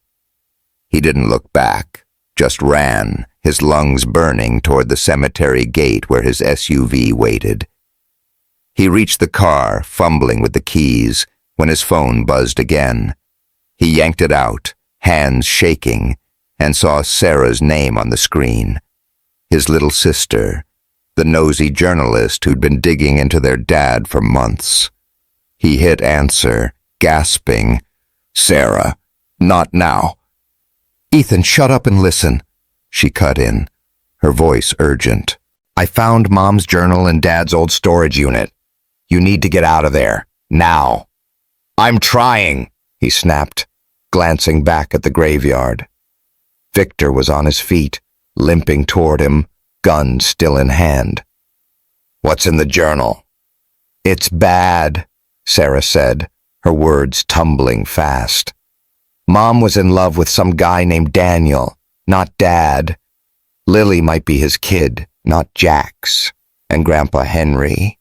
He didn't look back, just ran, his lungs burning toward the cemetery gate where his SUV waited. He reached the car, fumbling with the keys, when his phone buzzed again. He yanked it out, hands shaking, and saw Sarah's name on the screen. His little sister, the nosy journalist who'd been digging into their dad for months. He hit answer, gasping, "Sarah, not now." "Ethan, shut up and listen," she cut in, her voice urgent. "I found Mom's journal in Dad's old storage unit. You need to get out of there. Now. I'm trying, he snapped, glancing back at the graveyard. Victor was on his feet, limping toward him, gun still in hand. What's in the journal? It's bad, Sarah said, her words tumbling fast. Mom was in love with some guy named Daniel, not Dad. Lily might be his kid, not Jack's. And Grandpa Henry,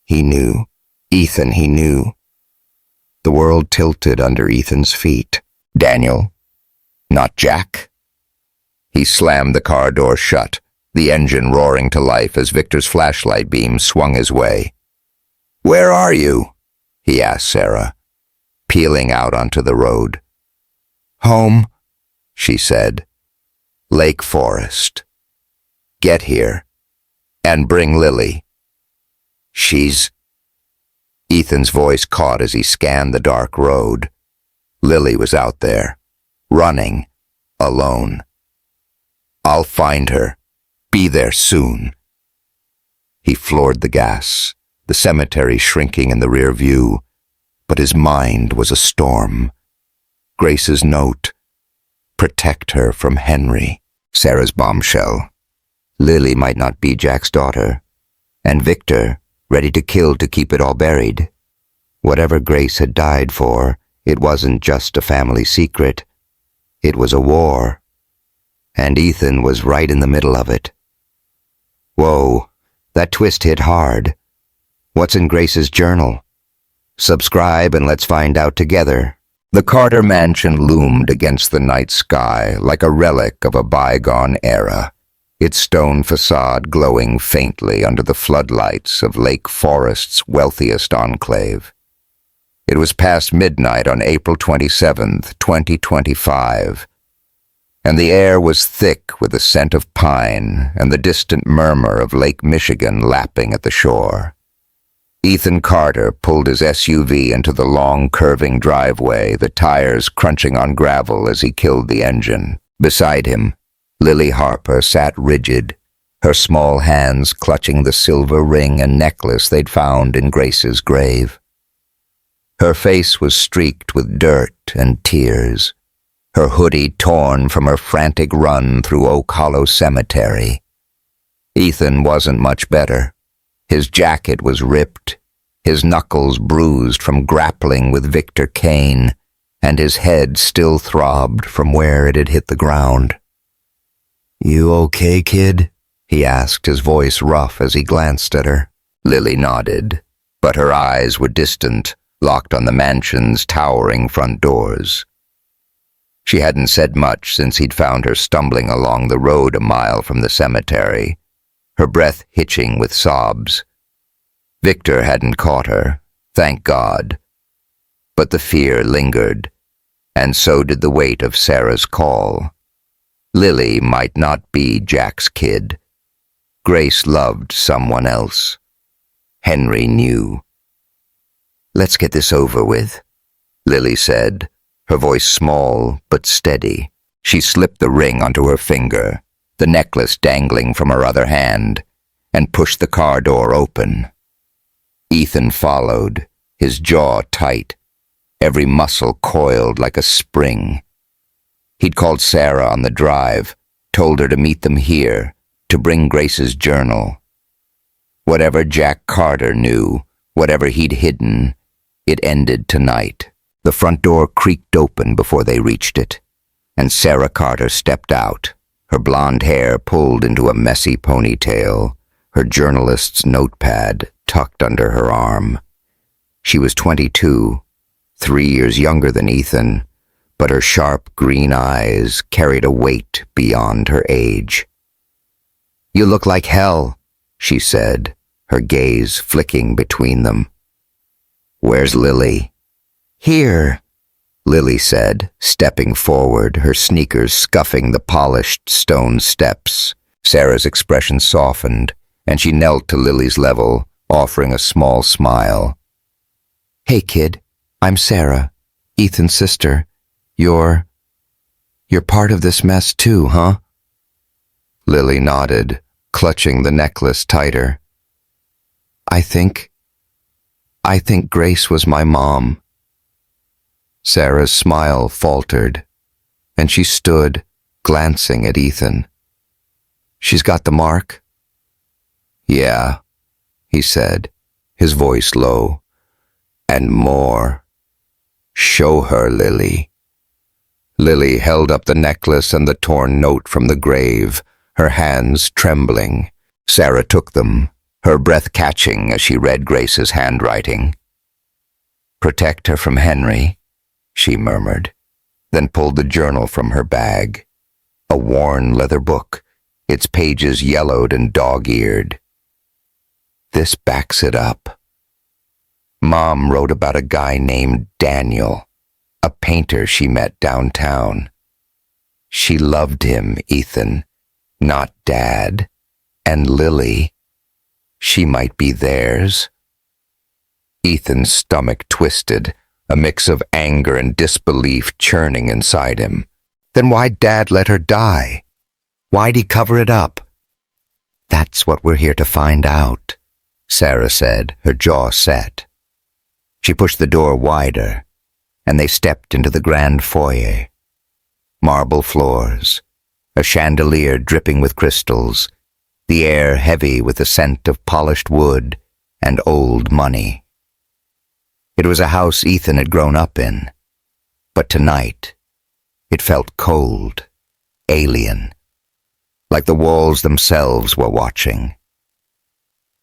he knew. Ethan, he knew. The world tilted under Ethan's feet. Daniel, not Jack? He slammed the car door shut, the engine roaring to life as Victor's flashlight beam swung his way. Where are you? He asked Sarah, peeling out onto the road. Home, she said. Lake Forest. Get here. And bring Lily. She's... Ethan's voice caught as he scanned the dark road. Lily was out there, running, alone. I'll find her. Be there soon. He floored the gas, the cemetery shrinking in the rear view, but his mind was a storm. Grace's note. Protect her from Henry. Sarah's bombshell. Lily might not be Jack's daughter, and Victor, ready to kill to keep it all buried. Whatever Grace had died for, it wasn't just a family secret. It was a war. And Ethan was right in the middle of it. Whoa, that twist hit hard. What's in Grace's journal? Subscribe and let's find out together. The Carter mansion loomed against the night sky like a relic of a bygone era, its stone facade glowing faintly under the floodlights of Lake Forest's wealthiest enclave. It was past midnight on April 27th, 2025, and the air was thick with the scent of pine and the distant murmur of Lake Michigan lapping at the shore. Ethan Carter pulled his SUV into the long, curving driveway, the tires crunching on gravel as he killed the engine. Beside him, Lily Harper sat rigid, her small hands clutching the silver ring and necklace they'd found in Grace's grave. Her face was streaked with dirt and tears, her hoodie torn from her frantic run through Oak Hollow Cemetery. Ethan wasn't much better. His jacket was ripped, his knuckles bruised from grappling with Victor Kane, and his head still throbbed from where it had hit the ground. You okay, kid? He asked, his voice rough as he glanced at her. Lily nodded, but her eyes were distant, locked on the mansion's towering front doors. She hadn't said much since he'd found her stumbling along the road a mile from the cemetery, her breath hitching with sobs. Victor hadn't caught her, thank God. But the fear lingered, and so did the weight of Sarah's call. Lily might not be Jack's kid. Grace loved someone else. Henry knew. Let's get this over with, Lily said, her voice small but steady. She slipped the ring onto her finger, the necklace dangling from her other hand, and pushed the car door open. Ethan followed, his jaw tight, every muscle coiled like a spring. He'd called Sarah on the drive, told her to meet them here, to bring Grace's journal. Whatever Jack Carter knew, whatever he'd hidden, it ended tonight. The front door creaked open before they reached it, and Sarah Carter stepped out, her blonde hair pulled into a messy ponytail, her journalist's notepad tucked under her arm. She was 22, 3 years younger than Ethan, but her sharp green eyes carried a weight beyond her age. You look like hell, she said, her gaze flicking between them. Where's Lily? Here, Lily said, stepping forward, her sneakers scuffing the polished stone steps. Sarah's expression softened, and she knelt to Lily's level, offering a small smile. Hey, kid, I'm Sarah, Ethan's sister. You're part of this mess too, huh? Lily nodded, clutching the necklace tighter. I think I think Grace was my mom." Sarah's smile faltered, and she stood, glancing at Ethan. "She's got the mark?" "Yeah," he said, his voice low. "And more. Show her, Lily." Lily held up the necklace and the torn note from the grave, her hands trembling. Sarah took them, her breath catching as she read Grace's handwriting. "Protect her from Henry," she murmured, then pulled the journal from her bag. A worn leather book, its pages yellowed and dog-eared. "This backs it up." Mom wrote about a guy named Daniel, a painter she met downtown. She loved him, Ethan, not Dad. And Lily, she might be theirs. Ethan's stomach twisted, a mix of anger and disbelief churning inside him. Then why'd Dad let her die? Why'd he cover it up? "That's what we're here to find out," Sarah said, her jaw set. She pushed the door wider, and they stepped into the grand foyer. Marble floors, a chandelier dripping with crystals, the air heavy with the scent of polished wood and old money. It was a house Ethan had grown up in, but tonight it felt cold, alien, like the walls themselves were watching.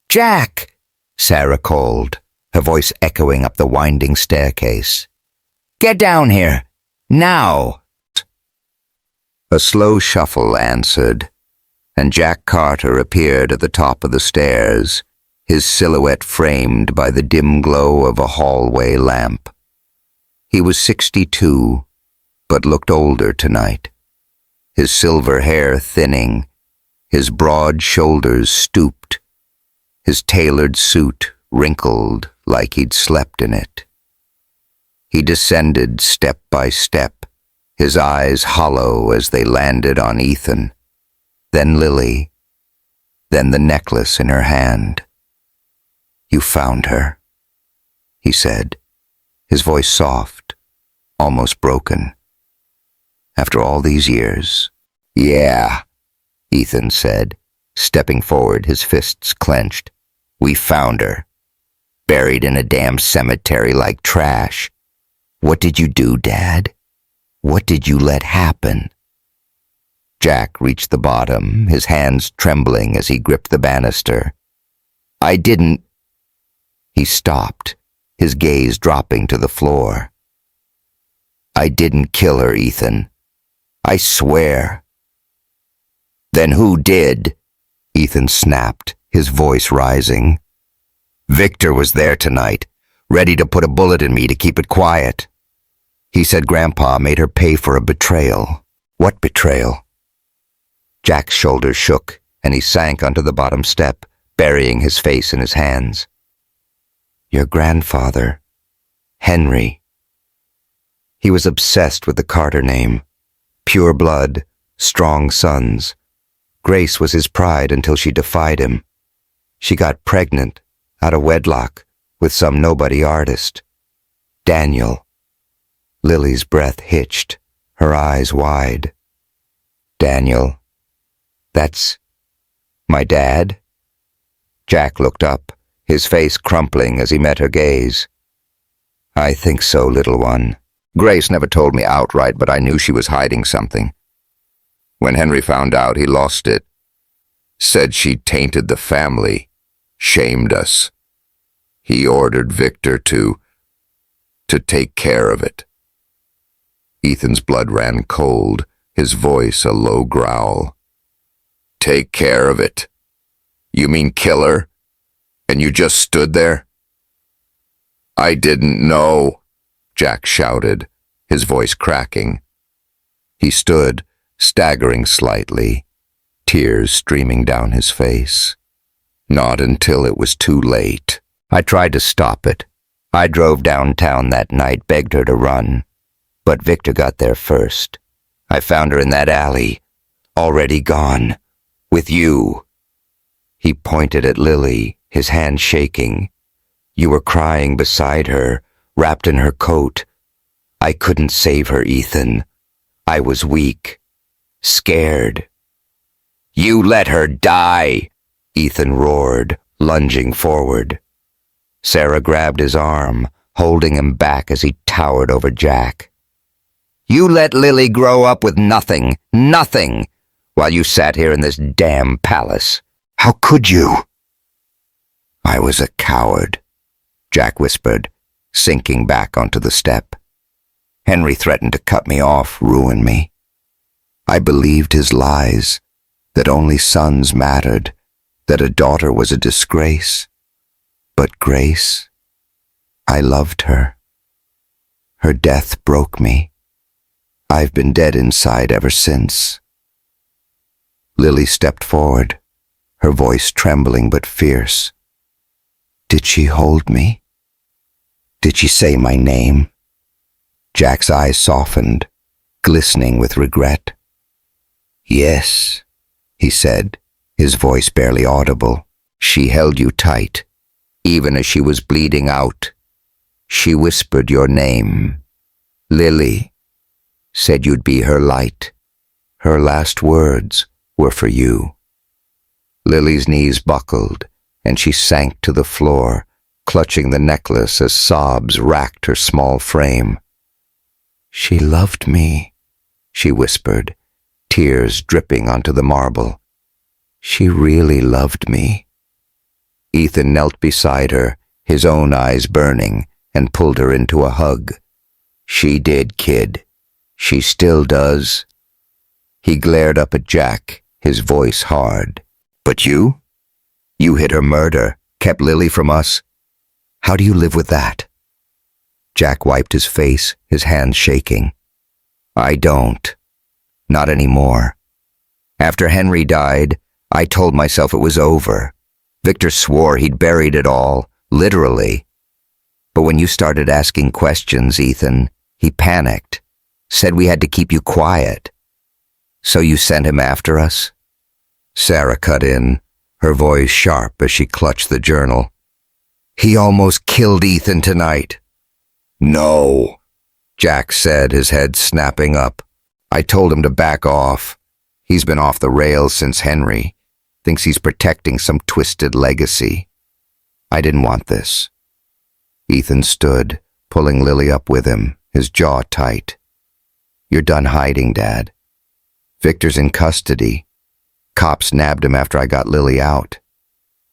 "Jack!" Sarah called, her voice echoing up the winding staircase. "Get down here, now!" A slow shuffle answered, and Jack Carter appeared at the top of the stairs, his silhouette framed by the dim glow of a hallway lamp. He was 62, but looked older tonight, his silver hair thinning, his broad shoulders stooped, his tailored suit wrinkled like he'd slept in it. He descended step by step, his eyes hollow as they landed on Ethan, then Lily, then the necklace in her hand. "You found her," he said, his voice soft, almost broken. "After all these years?" "Yeah," Ethan said, stepping forward, his fists clenched. "We found her, buried in a damn cemetery like trash. What did you do, Dad? What did you let happen?" Jack reached the bottom, his hands trembling as he gripped the banister. "I didn't—" He stopped, his gaze dropping to the floor. "I didn't kill her, Ethan. I swear." "Then who did?" Ethan snapped, his voice rising. "Victor was there tonight, ready to put a bullet in me to keep it quiet. He said Grandpa made her pay for a betrayal." "What betrayal?" Jack's shoulders shook, and he sank onto the bottom step, burying his face in his hands. "Your grandfather, Henry." He was obsessed with the Carter name. Pure blood, strong sons. Grace was his pride until she defied him. She got pregnant, out of wedlock, with some nobody artist. Daniel. Lily's breath hitched, her eyes wide. "Daniel, that's my dad?" Jack looked up, his face crumpling as he met her gaze. "I think so, little one. Grace never told me outright, but I knew she was hiding something. When Henry found out, he lost it. Said she tainted the family, shamed us. He ordered Victor to take care of it." Ethan's blood ran cold, his voice a low growl. "Take care of it? You mean kill her? And you just stood there?" "I didn't know," Jack shouted, his voice cracking. He stood, staggering slightly, tears streaming down his face. "Not until it was too late. I tried to stop it. I drove downtown that night, begged her to run. But Victor got there first. I found her in that alley, already gone, with you." He pointed at Lily, his hand shaking. You were crying beside her, wrapped in her coat. I couldn't save her, Ethan. I was weak, scared. You let her die, Ethan roared, lunging forward. Sarah grabbed his arm, holding him back as he towered over Jack. You let Lily grow up with nothing, while you sat here in this damn palace. How could you? I was a coward, Jack whispered, sinking back onto the step. Henry threatened to cut me off, ruin me. I believed his lies, that only sons mattered, that a daughter was a disgrace. But Grace, I loved her. Her death broke me. I've been dead inside ever since. Lily stepped forward, her voice trembling but fierce. Did she hold me? Did she say my name? Jack's eyes softened, glistening with regret. Yes, he said, his voice barely audible. She held you tight, even as she was bleeding out. She whispered your name. Lily. Said you'd be her light. Her last words were for you. Lily's knees buckled, and she sank to the floor, clutching the necklace as sobs racked her small frame. She loved me, she whispered, tears dripping onto the marble. She really loved me. Ethan knelt beside her, his own eyes burning, and pulled her into a hug. She did, kid. She still does. He glared up at Jack, his voice hard. But you? You hid her murder, kept Lily from us. How do you live with that? Jack wiped his face, his hands shaking. I don't. Not anymore. After Henry died, I told myself it was over. Victor swore he'd buried it all, literally. But when you started asking questions, Ethan, he panicked, said we had to keep you quiet. So you sent him after us? Sarah cut in, her voice sharp as she clutched the journal. He almost killed Ethan tonight. No, Jack said, his head snapping up. I told him to back off. He's been off the rails since Henry. Thinks he's protecting some twisted legacy. I didn't want this. Ethan stood, pulling Lily up with him, his jaw tight. You're done hiding, Dad. Victor's in custody. Cops nabbed him after I got Lily out.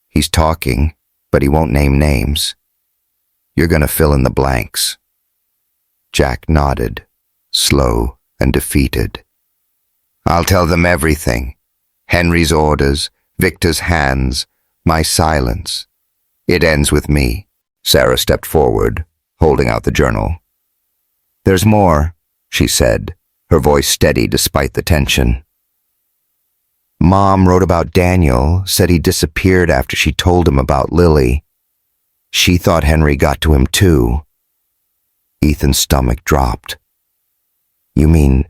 He's talking, but he won't name names. You're gonna fill in the blanks. Jack nodded, slow and defeated. I'll tell them everything. Henry's orders, Victor's hands, my silence. It ends with me. Sarah stepped forward, holding out the journal. There's more, she said, her voice steady despite the tension. Mom wrote about Daniel, said he disappeared after she told him about Lily. She thought Henry got to him too. Ethan's stomach dropped. You mean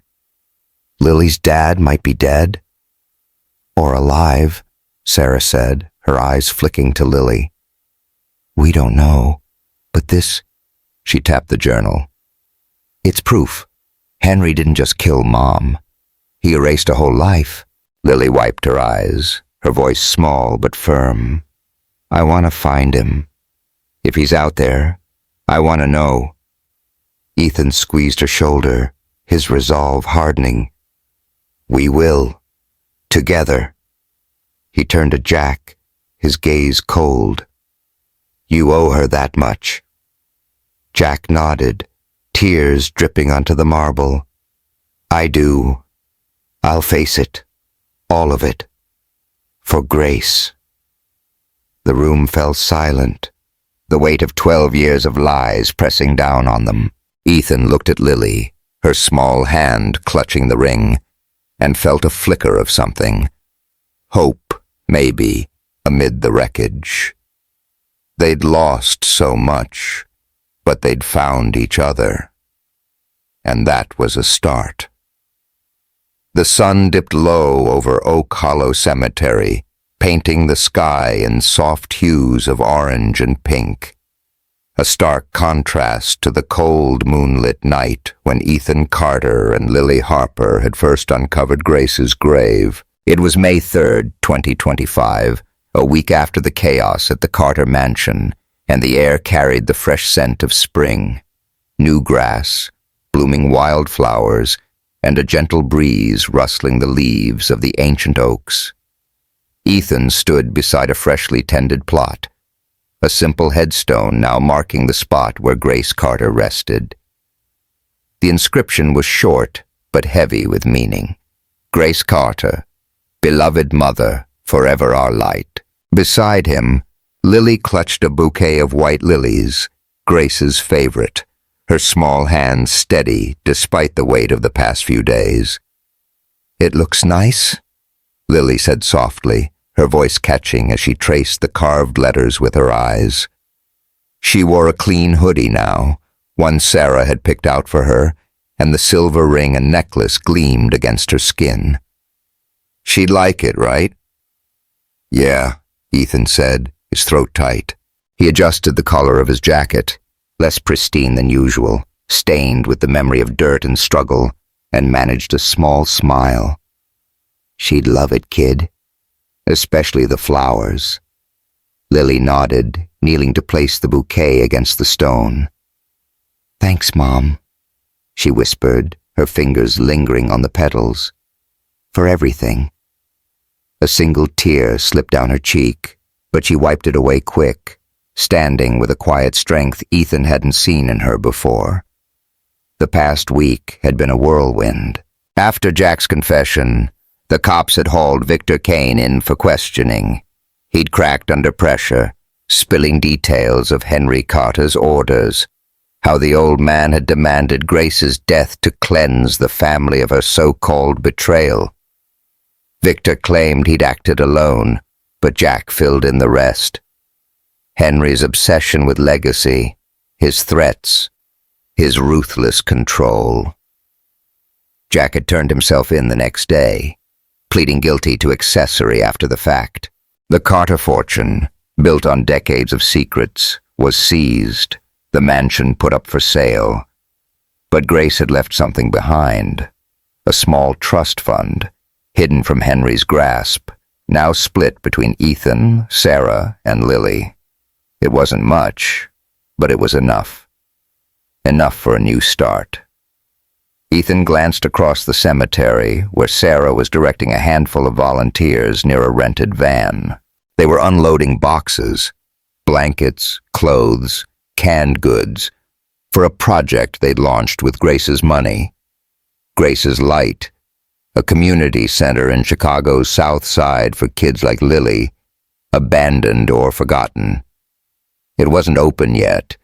Lily's dad might be dead? Or alive, Sarah said, her eyes flicking to Lily. We don't know, but this, she tapped the journal. It's proof. Henry didn't just kill Mom. He erased a whole life. Lily wiped her eyes, her voice small but firm. I want to find him. If he's out there, I want to know. Ethan squeezed her shoulder, his resolve hardening. We will. Together. He turned to Jack, his gaze cold. You owe her that much. Jack nodded, tears dripping onto the marble. I do. I'll face it. All of it. For Grace. The room fell silent, the weight of 12 years of lies pressing down on them. Ethan looked at Lily, her small hand clutching the ring, and felt a flicker of something. Hope, maybe, amid the wreckage. They'd lost so much, but they'd found each other. And that was a start. The sun dipped low over Oak Hollow Cemetery, painting the sky in soft hues of orange and pink. a stark contrast to the cold moonlit night when Ethan Carter and Lily Harper had first uncovered Grace's grave. It was May 3rd, 2025, a week after the chaos at the Carter mansion, and the air carried the fresh scent of spring. New grass, blooming wildflowers, and a gentle breeze rustling the leaves of the ancient oaks. Ethan stood beside a freshly tended plot, a simple headstone now marking the spot where Grace Carter rested. The inscription was short but heavy with meaning. Grace Carter, beloved mother, forever our light. Beside him, Lily clutched a bouquet of white lilies, Grace's favorite, her small hands steady despite the weight of the past few days. "It looks nice," Lily said softly, her voice catching as she traced the carved letters with her eyes. She wore a clean hoodie now, one Sarah had picked out for her, and the silver ring and necklace gleamed against her skin. "She'd like it, right?" "Yeah," Ethan said, his throat tight. He adjusted the collar of his jacket, less pristine than usual, stained with the memory of dirt and struggle, and managed a small smile. "She'd love it, kid. Especially the flowers." Lily nodded, kneeling to place the bouquet against the stone. "Thanks, Mom," she whispered, her fingers lingering on the petals. "For everything." A single tear slipped down her cheek, but she wiped it away quick, standing with a quiet strength Ethan hadn't seen in her before. The past week had been a whirlwind. After Jack's confession, the cops had hauled Victor Kane in for questioning. He'd cracked under pressure, spilling details of Henry Carter's orders, how the old man had demanded Grace's death to cleanse the family of her so-called betrayal. Victor claimed he'd acted alone, but Jack filled in the rest. Henry's obsession with legacy, his threats, his ruthless control. Jack had turned himself in the next day, pleading guilty to accessory after the fact. The Carter fortune, built on decades of secrets, was seized, the mansion put up for sale. But Grace had left something behind, a small trust fund, hidden from Henry's grasp, now split between Ethan, Sarah, and Lily. It wasn't much, but it was enough. Enough for a new start. Ethan glanced across the cemetery, where Sarah was directing a handful of volunteers near a rented van. They were unloading boxes, blankets, clothes, canned goods, for a project they'd launched with Grace's money. Grace's Light, a community center in Chicago's South Side for kids like Lily, abandoned or forgotten. It wasn't open yet,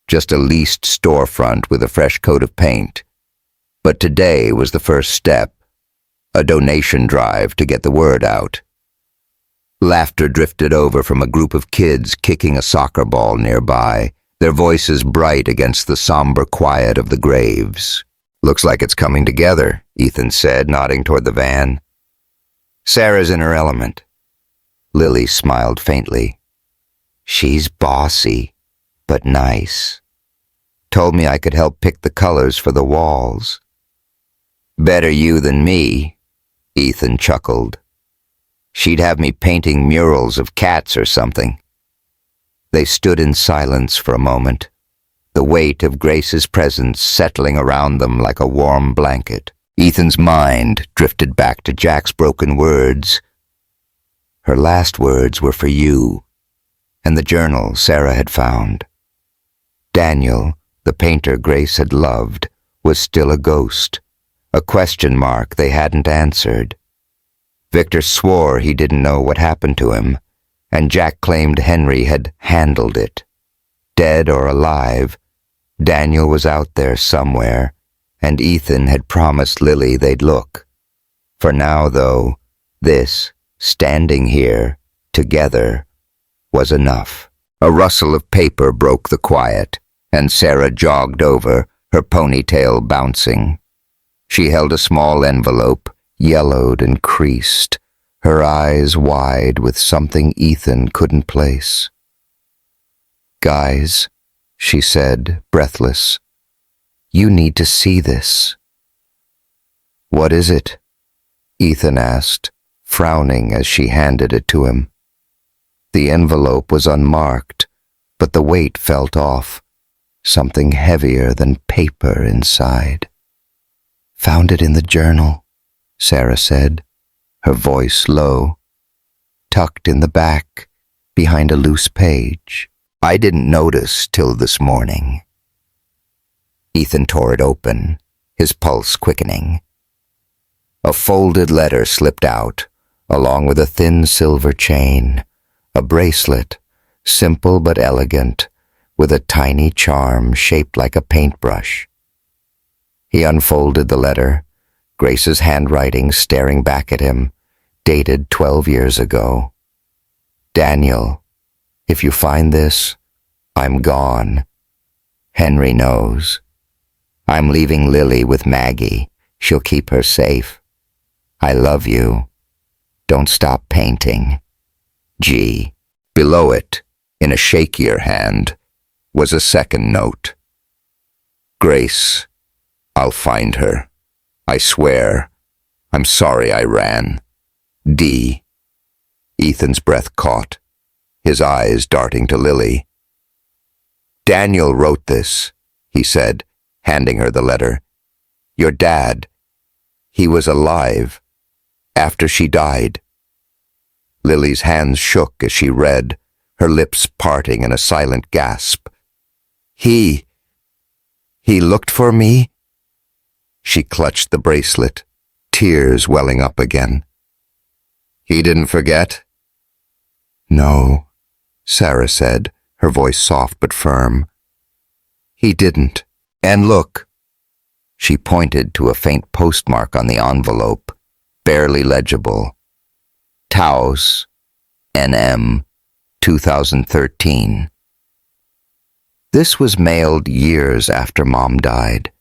just a leased storefront with a fresh coat of paint. But today was the first step, a donation drive to get the word out. Laughter drifted over from a group of kids kicking a soccer ball nearby, their voices bright against the somber quiet of the graves. "Looks like it's coming together," Ethan said, nodding toward the van. "Sarah's in her element." Lily smiled faintly. "She's bossy, but nice. Told me I could help pick the colors for the walls." "Better you than me," Ethan chuckled. "She'd have me painting murals of cats or something." They stood in silence for a moment, the weight of Grace's presence settling around them like a warm blanket. Ethan's mind drifted back to Jack's broken words. Her last words were for you, and the journal Sarah had found. Daniel, the painter Grace had loved, was still a ghost, a question mark they hadn't answered. Victor swore he didn't know what happened to him, and Jack claimed Henry had handled it. Dead or alive, Daniel was out there somewhere, and Ethan had promised Lily they'd look. For now, though, this, standing here, together, was enough. A rustle of paper broke the quiet, and Sarah jogged over, her ponytail bouncing. She held a small envelope, yellowed and creased, her eyes wide with something Ethan couldn't place. "Guys," she said, breathless. "You need to see this." "What is it?" Ethan asked, frowning as she handed it to him. The envelope was unmarked, but the weight felt off, something heavier than paper inside. "Found it in the journal," Sarah said, her voice low. "Tucked in the back, behind a loose page. I didn't notice till this morning." Ethan tore it open, his pulse quickening. A folded letter slipped out, along with a thin silver chain, a bracelet, simple but elegant, with a tiny charm shaped like a paintbrush. He unfolded the letter, Grace's handwriting staring back at him, dated 12 years ago. "Daniel, if you find this, I'm gone. Henry knows. I'm leaving Lily with Maggie. She'll keep her safe. I love you. Don't stop painting. G." Below it, in a shakier hand, was a second note. "Grace, I'll find her. I swear. I'm sorry I ran. D." Ethan's breath caught, his eyes darting to Lily. "Daniel wrote this," he said, handing her the letter. "Your dad. He was alive. After she died." Lily's hands shook as she read, her lips parting in a silent gasp. He looked for me?" She clutched the bracelet, tears welling up again. "He didn't forget?" "No," Sarah said, her voice soft but firm. "He didn't. And look." She pointed to a faint postmark on the envelope, barely legible. Taos, NM, 2013. This was mailed years after Mom died.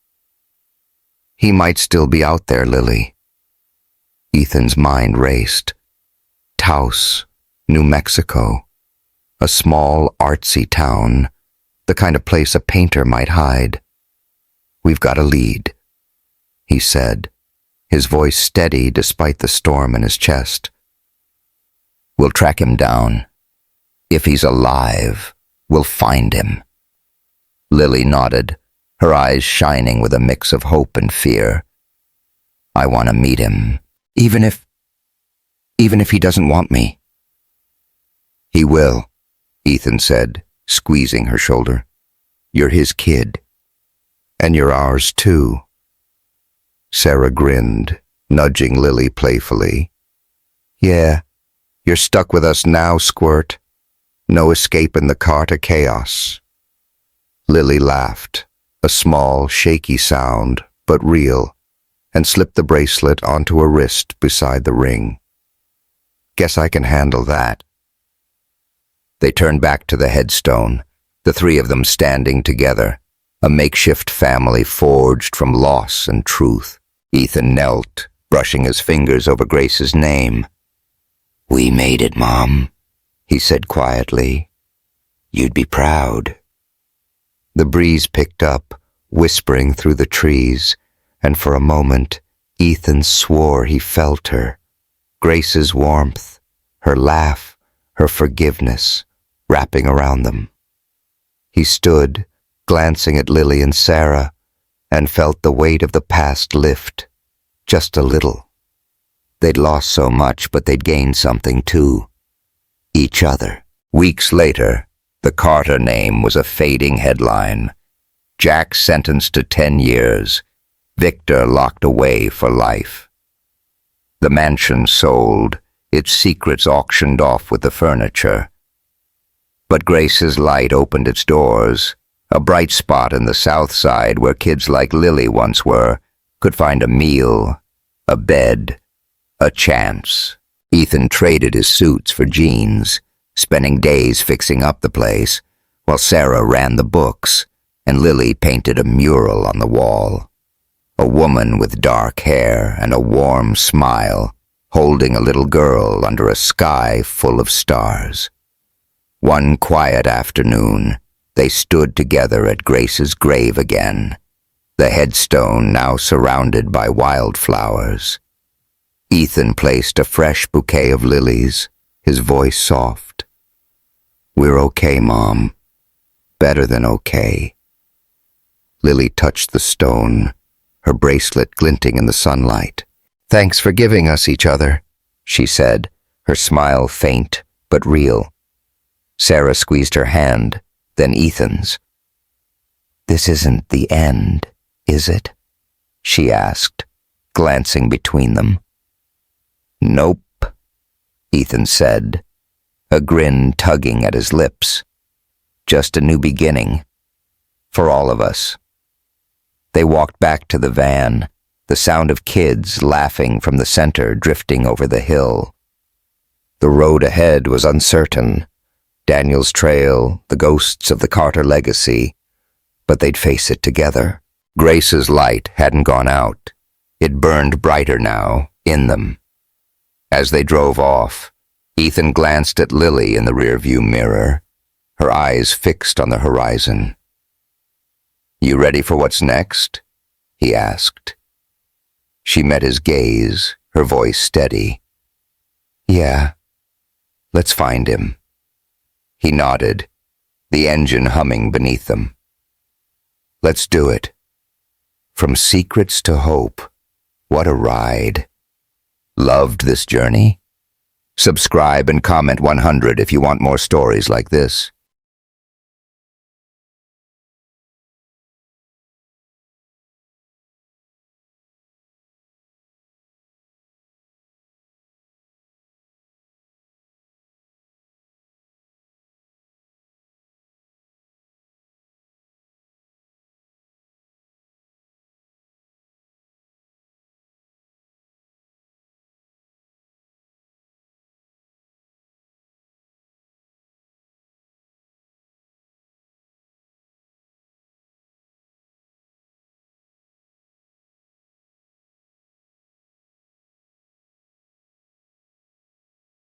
"He might still be out there, Lily." Ethan's mind raced. Taos, New Mexico. A small, artsy town, the kind of place a painter might hide. "We've got a lead," he said, his voice steady despite the storm in his chest. "We'll track him down. If he's alive, we'll find him." Lily nodded, her eyes shining with a mix of hope and fear. "I want to meet him, even if he doesn't want me." "He will," Ethan said, squeezing her shoulder. "You're his kid. And you're ours too." Sarah grinned, nudging Lily playfully. "Yeah, you're stuck with us now, Squirt. No escape in the cart of chaos." Lily laughed, a small, shaky sound, but real, and slipped the bracelet onto her wrist beside the ring. "Guess I can handle that." They turned back to the headstone, the three of them standing together, a makeshift family forged from loss and truth. Ethan knelt, brushing his fingers over Grace's name. "We made it, Mom," he said quietly. "You'd be proud." The breeze picked up, whispering through the trees, and for a moment, Ethan swore he felt her. Grace's warmth, her laugh, her forgiveness, wrapping around them. He stood, glancing at Lily and Sarah, and felt the weight of the past lift, just a little. They'd lost so much, but they'd gained something too. Each other. Weeks later, the Carter name was a fading headline. Jack sentenced to 10 years. Victor locked away for life. The mansion sold, its secrets auctioned off with the furniture. But Grace's light opened its doors, a bright spot in the South Side where kids like Lily once were could find a meal, a bed, a chance. Ethan traded his suits for jeans, spending days fixing up the place, while Sarah ran the books, and Lily painted a mural on the wall. A woman with dark hair and a warm smile, holding a little girl under a sky full of stars. One quiet afternoon, They stood together at Grace's grave again, the headstone now surrounded by wildflowers. Ethan placed a fresh bouquet of lilies, his voice soft. "We're okay, Mom. Better than okay." Lily touched the stone, her bracelet glinting in the sunlight. "Thanks for giving us each other," she said, her smile faint but real. Sarah squeezed her hand, then Ethan's. "This isn't the end, is it?" she asked, glancing between them. "Nope," Ethan said, a grin tugging at his lips. "Just a new beginning. For all of us." They walked back to the van, the sound of kids laughing from the center drifting over the hill. The road ahead was uncertain, Daniel's trail, the ghosts of the Carter legacy, but they'd face it together. Grace's light hadn't gone out. It burned brighter now, in them. As they drove off, Ethan glanced at Lily in the rearview mirror, her eyes fixed on the horizon. "You ready for what's next?" he asked. She met his gaze, her voice steady. "Yeah, let's find him." He nodded, the engine humming beneath them. "Let's do it. From secrets to hope, what a ride." Loved this journey? Subscribe and comment 100 if you want more stories like this.